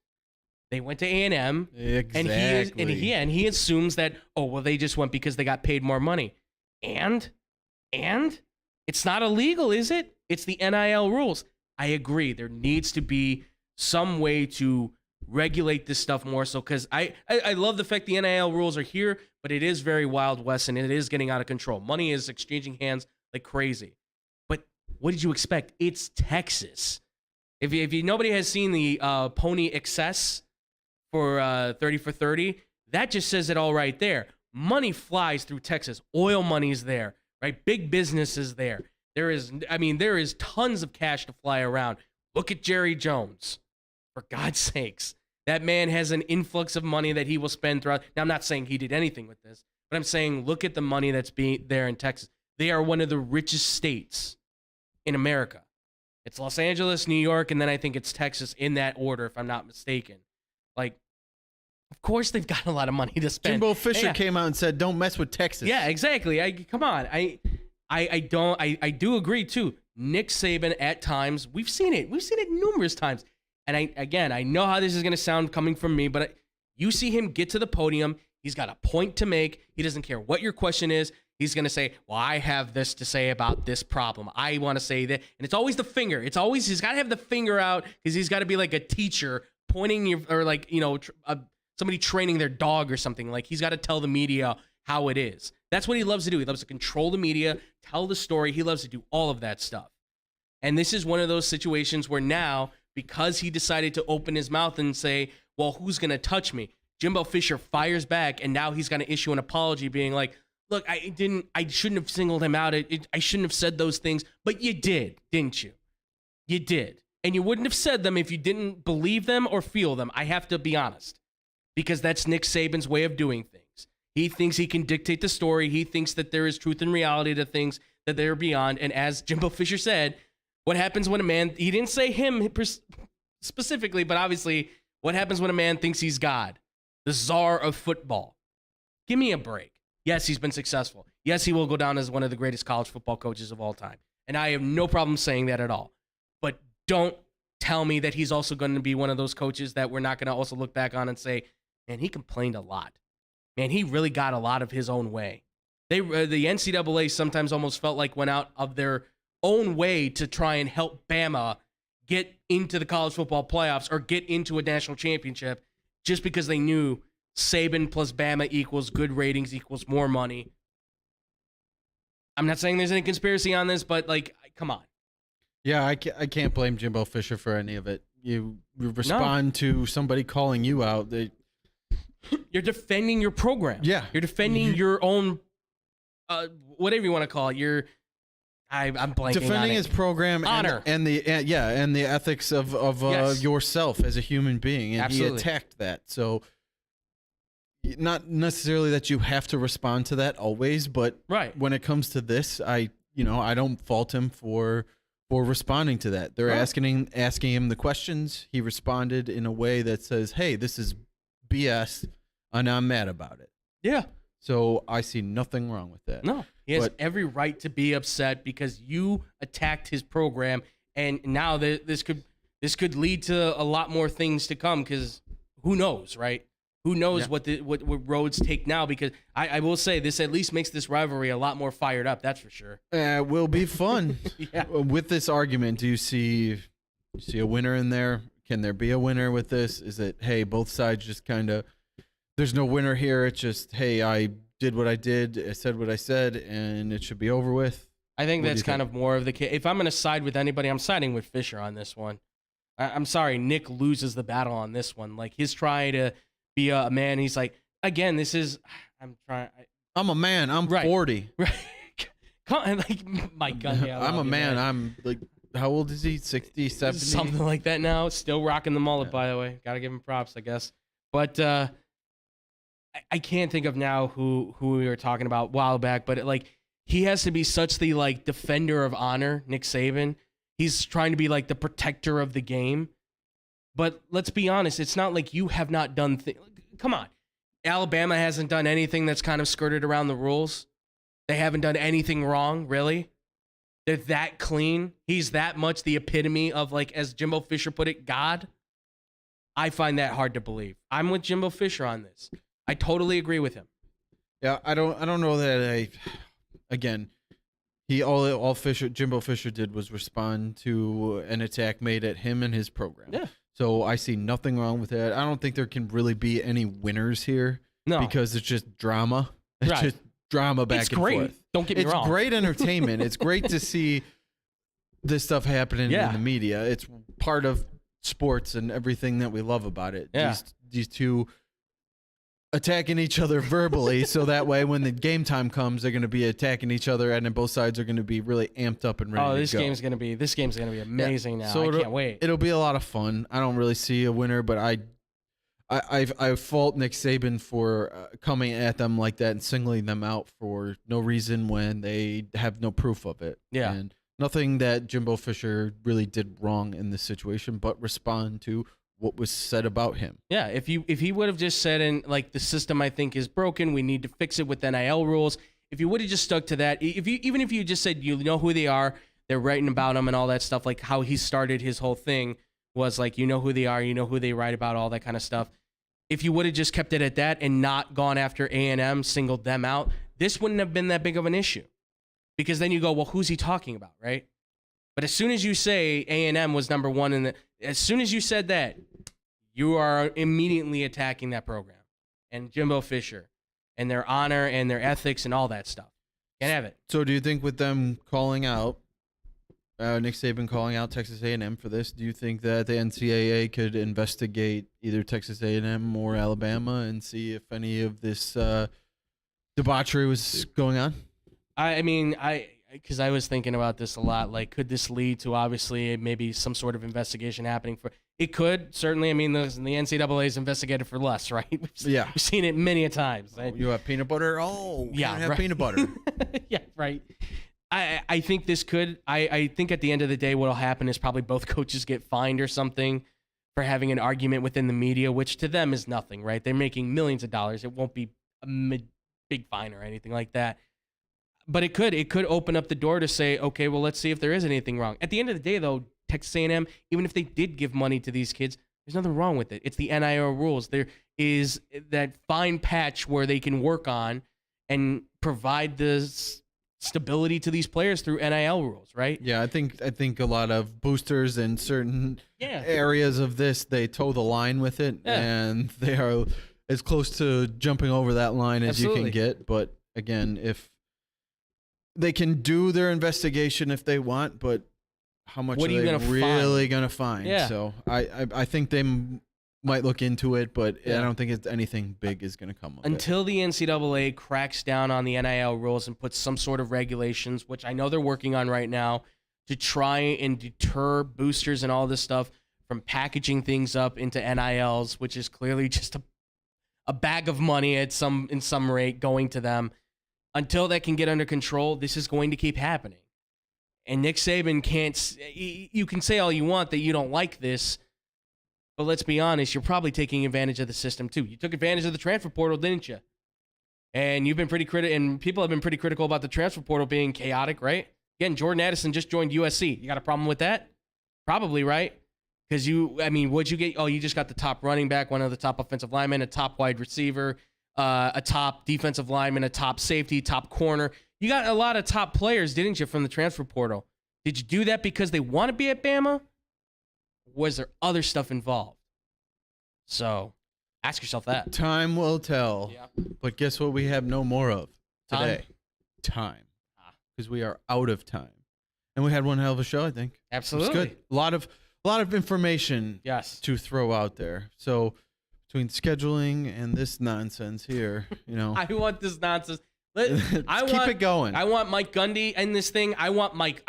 They went to A&M, exactly. and he assumes that, oh, well, they just went because they got paid more money. And it's not illegal, is it? It's the NIL rules. I agree. There needs to be some way to regulate this stuff more so, because I love the fact the NIL rules are here, but it is very Wild West, and it is getting out of control. Money is exchanging hands like crazy. But what did you expect? It's Texas. If nobody has seen the Pony Excess for 30 for 30, that just says it all right there. Money flies through Texas. Oil money's there, right? Big business is there. There is tons of cash to fly around. Look at Jerry Jones. For God's sakes. That man has an influx of money that he will spend throughout. Now, I'm not saying he did anything with this, but I'm saying look at the money that's being there in Texas. They are one of the richest states in America. It's Los Angeles, New York, and then I think it's Texas in that order, if I'm not mistaken. Like, of course they've got a lot of money to spend. Jimbo Fisher came out and said, "Don't mess with Texas." Yeah, exactly. Come on. I do agree too. Nick Saban at times, we've seen it numerous times. And I know how this is going to sound coming from me, but you see him get to the podium. He's got a point to make. He doesn't care what your question is. He's going to say, well, I have this to say about this problem. I want to say that. And it's always the finger. It's always, he's got to have the finger out because he's got to be like a teacher pointing or like, somebody training their dog or something. Like he's got to tell the media how it is. That's what he loves to do. He loves to control the media, tell the story. He loves to do all of that stuff. And this is one of those situations where now, because he decided to open his mouth and say, well, who's going to touch me? Jimbo Fisher fires back, and now he's going to issue an apology being like, look, I shouldn't have singled him out. I shouldn't have said those things, but you did, didn't you? You did. And you wouldn't have said them if you didn't believe them or feel them. I have to be honest, because that's Nick Saban's way of doing things. He thinks he can dictate the story. He thinks that there is truth and reality to things that they're beyond. And as Jimbo Fisher said, what happens when a man, he didn't say him specifically, but obviously, what happens when a man thinks he's God? The czar of football. Give me a break. Yes, he's been successful. Yes, he will go down as one of the greatest college football coaches of all time. And I have no problem saying that at all. But don't tell me that he's also going to be one of those coaches that we're not going to also look back on and say, man, he complained a lot. Man, he really got a lot of his own way. The NCAA sometimes almost felt like went out of their own way to try and help Bama get into the college football playoffs or get into a national championship just because they knew Saban plus Bama equals good ratings equals more money. I'm not saying there's any conspiracy on this, but like, come on. Yeah, I can't blame Jimbo Fisher for any of it. You respond to somebody calling you out. You're defending your program. Yeah. You're defending your own, whatever you want to call it. I'm blanking defending on it. His program, honor, and the ethics of yes. yourself as a human being, and absolutely. He attacked that. So, not necessarily that you have to respond to that always, but right. when it comes to this, I don't fault him for responding to that. They're asking him the questions. He responded in a way that says, "Hey, this is BS, and I'm mad about it." Yeah. So I see nothing wrong with that. No, he has every right to be upset because you attacked his program, and now this could lead to a lot more things to come. Because who knows, right? Who knows what roads take now? Because I will say this at least makes this rivalry a lot more fired up. That's for sure. It will be fun. Yeah. With this argument, do you see a winner in there? Can there be a winner with this? Is it, hey, both sides just kind of, there's no winner here. It's just, hey, I did what I did. I said what I said, and it should be over with. I think that's kind of more of the case. If I'm going to side with anybody, I'm siding with Fisher on this one. I'm sorry, Nick loses the battle on this one. Like, his trying to be a man, he's like, again, this is, I'm a man. I'm right. 40. Right. Like, my God, yeah. I'm a man. Right. I'm like, how old is he? 60, 70? Something like that now. Still rocking the mullet, by the way. Got to give him props, I guess. But I can't think of now who we were talking about a while back, but he has to be such the defender of honor, Nick Saban. He's trying to be like the protector of the game. But let's be honest, it's not like you have not done things. Come on. Alabama hasn't done anything that's kind of skirted around the rules. They haven't done anything wrong, really. They're that clean. He's that much the epitome of, like, as Jimbo Fisher put it, God. I find that hard to believe. I'm with Jimbo Fisher on this. I totally agree with him. Yeah, I don't know that again, Jimbo Fisher did was respond to an attack made at him and his program. Yeah. So I see nothing wrong with that. I don't think there can really be any winners here. No. Because it's just drama. It's just drama back and great. forth. Don't get me wrong. It's great entertainment. It's great to see this stuff happening in the media. It's part of sports and everything that we love about it. Yeah. These two attacking each other verbally, so that way when the game time comes, they're going to be attacking each other, and then both sides are going to be really amped up and ready to go. This game's going to be amazing now. So I can't wait. It'll be a lot of fun. I don't really see a winner, but I fault Nick Saban for coming at them like that and singling them out for no reason when they have no proof of it. Yeah. And nothing that Jimbo Fisher really did wrong in this situation, but respond to what was said about him. Yeah, if he would have just said, like, the system I think is broken, we need to fix it with NIL rules. If you would have just stuck to that, even if you just said you know who they are, they're writing about them and all that stuff, like how he started his whole thing was like, you know who they are, you know who they write about, all that kind of stuff. If you would have just kept it at that and not gone after A&M, singled them out, this wouldn't have been that big of an issue. Because then you go, well, who's he talking about, right? But as soon as you say A&M was number one, as soon as you said that, you are immediately attacking that program and Jimbo Fisher and their honor and their ethics and all that stuff. Can't have it. So do you think with them calling out, Nick Saban calling out Texas A&M for this, do you think that the NCAA could investigate either Texas A&M or Alabama and see if any of this debauchery was going on? Because I was thinking about this a lot. Like, could this lead to obviously maybe some sort of investigation happening for? It could certainly. I mean, the NCAA is investigated for less, right? We've seen it many a times. You have peanut butter? Oh, yeah, can't have right. peanut butter. Yeah, right. I think this could. I think at the end of the day, what'll happen is probably both coaches get fined or something for having an argument within the media, which to them is nothing, right? They're making millions of dollars. It won't be a big fine or anything like that. But it could open up the door to say, okay, well, let's see if there is anything wrong. At the end of the day, though, Texas A&M, even if they did give money to these kids, there's nothing wrong with it. It's the NIL rules. There is that fine patch where they can work on and provide the stability to these players through NIL rules, right? Yeah, I think a lot of boosters in certain areas of this, they toe the line with it, and they are as close to jumping over that line as you can get. But again, if they can do their investigation if they want, but how much are they really going to find? Yeah. So I think they might look into it, but I don't think it's anything big is going to come of until the NCAA cracks down on the NIL rules and puts some sort of regulations, which I know they're working on right now, to try and deter boosters and all this stuff from packaging things up into NILs, which is clearly just a bag of money in some rate going to them. Until that can get under control, this is going to keep happening. And Nick Saban can't. You can say all you want that you don't like this, but let's be honest, you're probably taking advantage of the system too. You took advantage of the transfer portal, didn't you? And you've been pretty critical, and people have been pretty critical about the transfer portal being chaotic, right? Again, Jordan Addison just joined USC. You got a problem with that? Probably, right? Because what'd you get? Oh, you just got the top running back, one of the top offensive linemen, a top wide receiver, a top defensive lineman, a top safety, top corner. You got a lot of top players, didn't you, from the transfer portal? Did you do that because they want to be at Bama? Was there other stuff involved? So ask yourself that. Time will tell. Yeah. But guess what we have no more of today? Time. Because we are out of time. And we had one hell of a show, I think. Absolutely. It was good. A lot of information to throw out there. So between scheduling and this nonsense here, I want this nonsense. Keep it going. I want Mike Gundy in this thing. I want Mike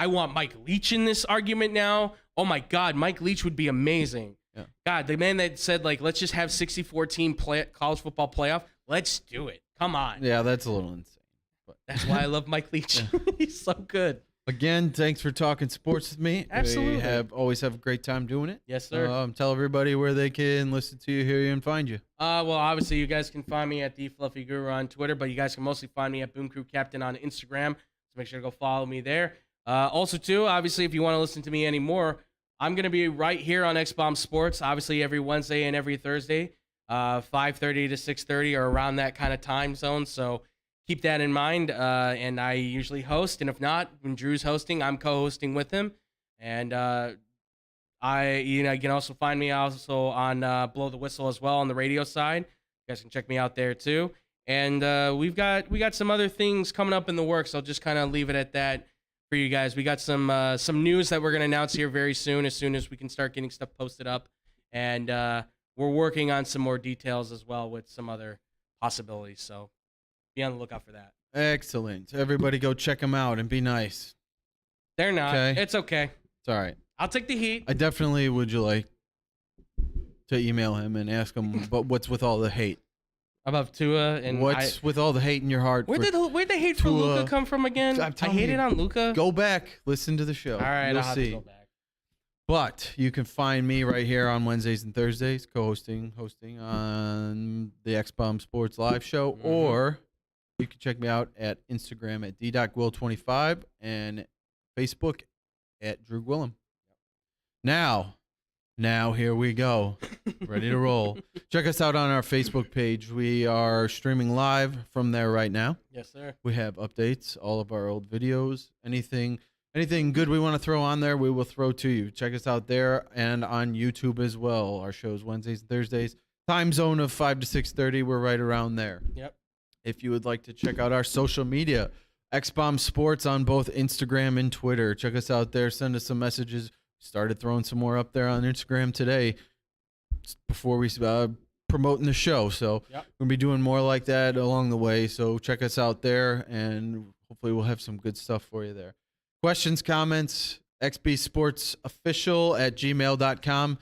Leach in this argument now. Oh my God, Mike Leach would be amazing. Yeah. God, the man that said let's just have 64-team college football playoff. Let's do it. Come on. Yeah, that's a little insane. But that's why I love Mike Leach. He's so good. Again, thanks for talking sports with me. Absolutely. We always have a great time doing it. Yes, sir. Tell everybody where they can listen to you, hear you, and find you. Well, obviously, you guys can find me at The Fluffy Guru on Twitter, but you guys can mostly find me at Boom Crew Captain on Instagram. So make sure to go follow me there. Also, too, obviously, if you want to listen to me anymore, I'm going to be right here on X-Bomb Sports, obviously, every Wednesday and every Thursday, 5:30 to 6:30 or around that kind of time zone. So keep that in mind. And I usually host, and if not, when Drew's hosting, I'm co-hosting with him. And you can also find me also on Blow the Whistle as well on the radio side. You guys can check me out there too. And we got some other things coming up in the works. I'll just kind of leave it at that for you guys. We got some news that we're going to announce here very soon as we can start getting stuff posted up. And we're working on some more details as well with some other possibilities. So be on the lookout for that. Excellent. Everybody go check them out and be nice. They're not. Okay. It's okay. It's all right. I'll take the heat. I definitely would you like to email him and ask him, but what's with all the hate? About Tua and what's with all the hate in your heart? Where'd the hate for Tua? Luka come from again? I hated on Luka. Go back, listen to the show. All right, you'll I'll have see. to go back. But you can find me right here on Wednesdays and Thursdays, hosting on the X-Bomb Sports Live show, or you can check me out at Instagram at d.gwill25 and Facebook at Drew Gwillem. Now here we go. Ready to roll. Check us out on our Facebook page. We are streaming live from there right now. Yes, sir. We have updates, all of our old videos, anything good we want to throw on there, we will throw to you. Check us out there and on YouTube as well. Our shows Wednesdays and Thursdays. Time zone of 5 to 6:30. We're right around there. Yep. If you would like to check out our social media, X-Bomb Sports on both Instagram and Twitter. Check us out there. Send us some messages. Started throwing some more up there on Instagram today before we promoting the show. So we're going to be doing more like that along the way. So check us out there, and hopefully we'll have some good stuff for you there. Questions, comments, xbsportsofficial@gmail.com.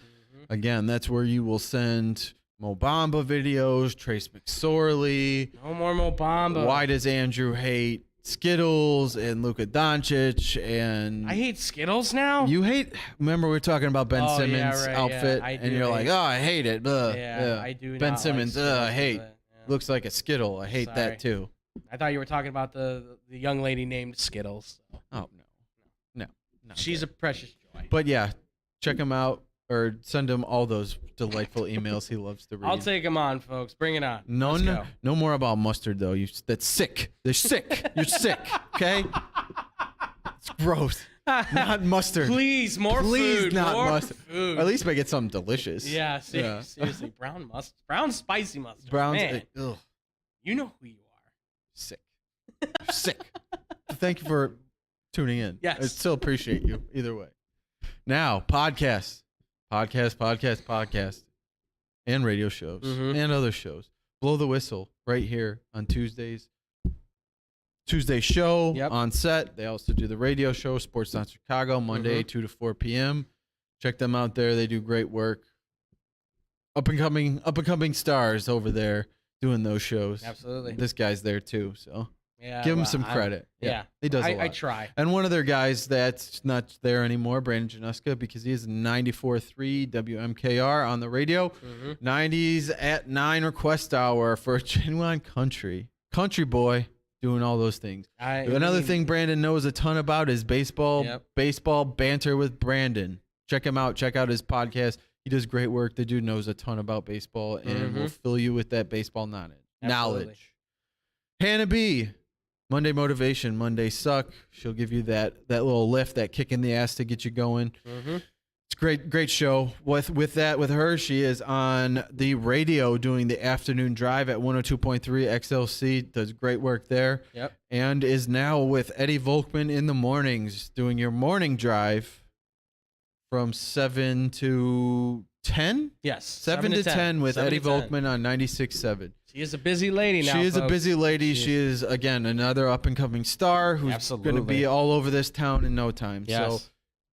Again, that's where you will send Mo Bamba videos, Trace McSorley. No more Mo Bamba. Why does Andrew hate Skittles and Luka Doncic? And I hate Skittles now? You hate, remember we were talking about Ben Simmons' outfit, and you're like, oh, I hate it. Yeah, I do Ben not Simmons, like I hate. Yeah. Looks like a Skittle. I hate that too. I thought you were talking about the young lady named Skittles. Oh, no. She's a precious joy. But yeah, check him out or send him all those delightful emails he loves to read. I'll take them on, folks. Bring it on. No more about mustard though. That's sick. They're sick. You're sick. Okay. It's gross. Not mustard. Please, more Please, food. not more mustard. food. Or at least make it something delicious. Yeah, seriously. Brown mustard. Brown spicy mustard. Man. You know who you are. Sick. You're sick. Thank you for tuning in. Yes. I still appreciate you either way. Now, podcast, and radio shows and other shows. Blow the Whistle right here on Tuesdays. Tuesday show on set. They also do the radio show, Sports on Chicago, Monday 2 to 4 p.m. Check them out there. They do great work. Up and coming stars over there doing those shows. Absolutely. This guy's there too, so. Yeah, give him some credit. He does a lot. I try. And one of their guys that's not there anymore, Brandon Januska, because he is 94.3 WMKR on the radio. 90s at 9 request hour for a genuine country boy doing all those things. Another thing Brandon knows a ton about is baseball. Baseball banter with Brandon. Check him out. Check out his podcast. He does great work. The dude knows a ton about baseball and will fill you with that baseball knowledge. Hannah B. Monday Motivation, Monday Suck. She'll give you that little lift, that kick in the ass to get you going. It's great show. With her, she is on the radio doing the afternoon drive at 102.3 XLC. Does great work there. And is now with Eddie Volkman in the mornings doing your morning drive from 7 to 10? Yes. 7 to 10 with Eddie Volkman on 96.7. She is a busy lady now. She is a busy lady. She is, again, another up-and-coming star who's going to be all over this town in no time. So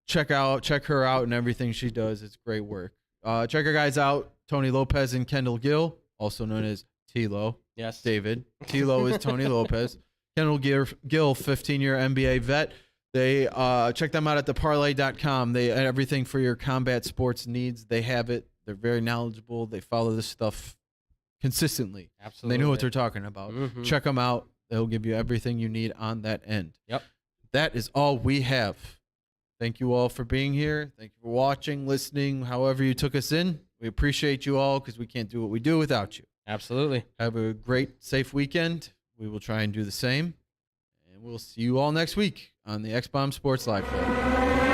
check her out and everything she does. It's great work. Check her guys out, Tony Lopez and Kendall Gill, also known as T-Lo. Yes. David. T-Lo is Tony Lopez. Kendall Gill, 15-year NBA vet. They check them out at theparlay.com. They everything for your combat sports needs. They have it. They're very knowledgeable. They follow this stuff consistently. Absolutely. They know what they're talking about. Check them out. They'll give you everything you need on that end. Yep. That is all we have. Thank you all for being here. Thank you for watching, listening, however you took us in. We appreciate you all because we can't do what we do without you. Absolutely. Have a great, safe weekend. We will try and do the same. And we'll see you all next week on the X-Bomb Sports Live Club.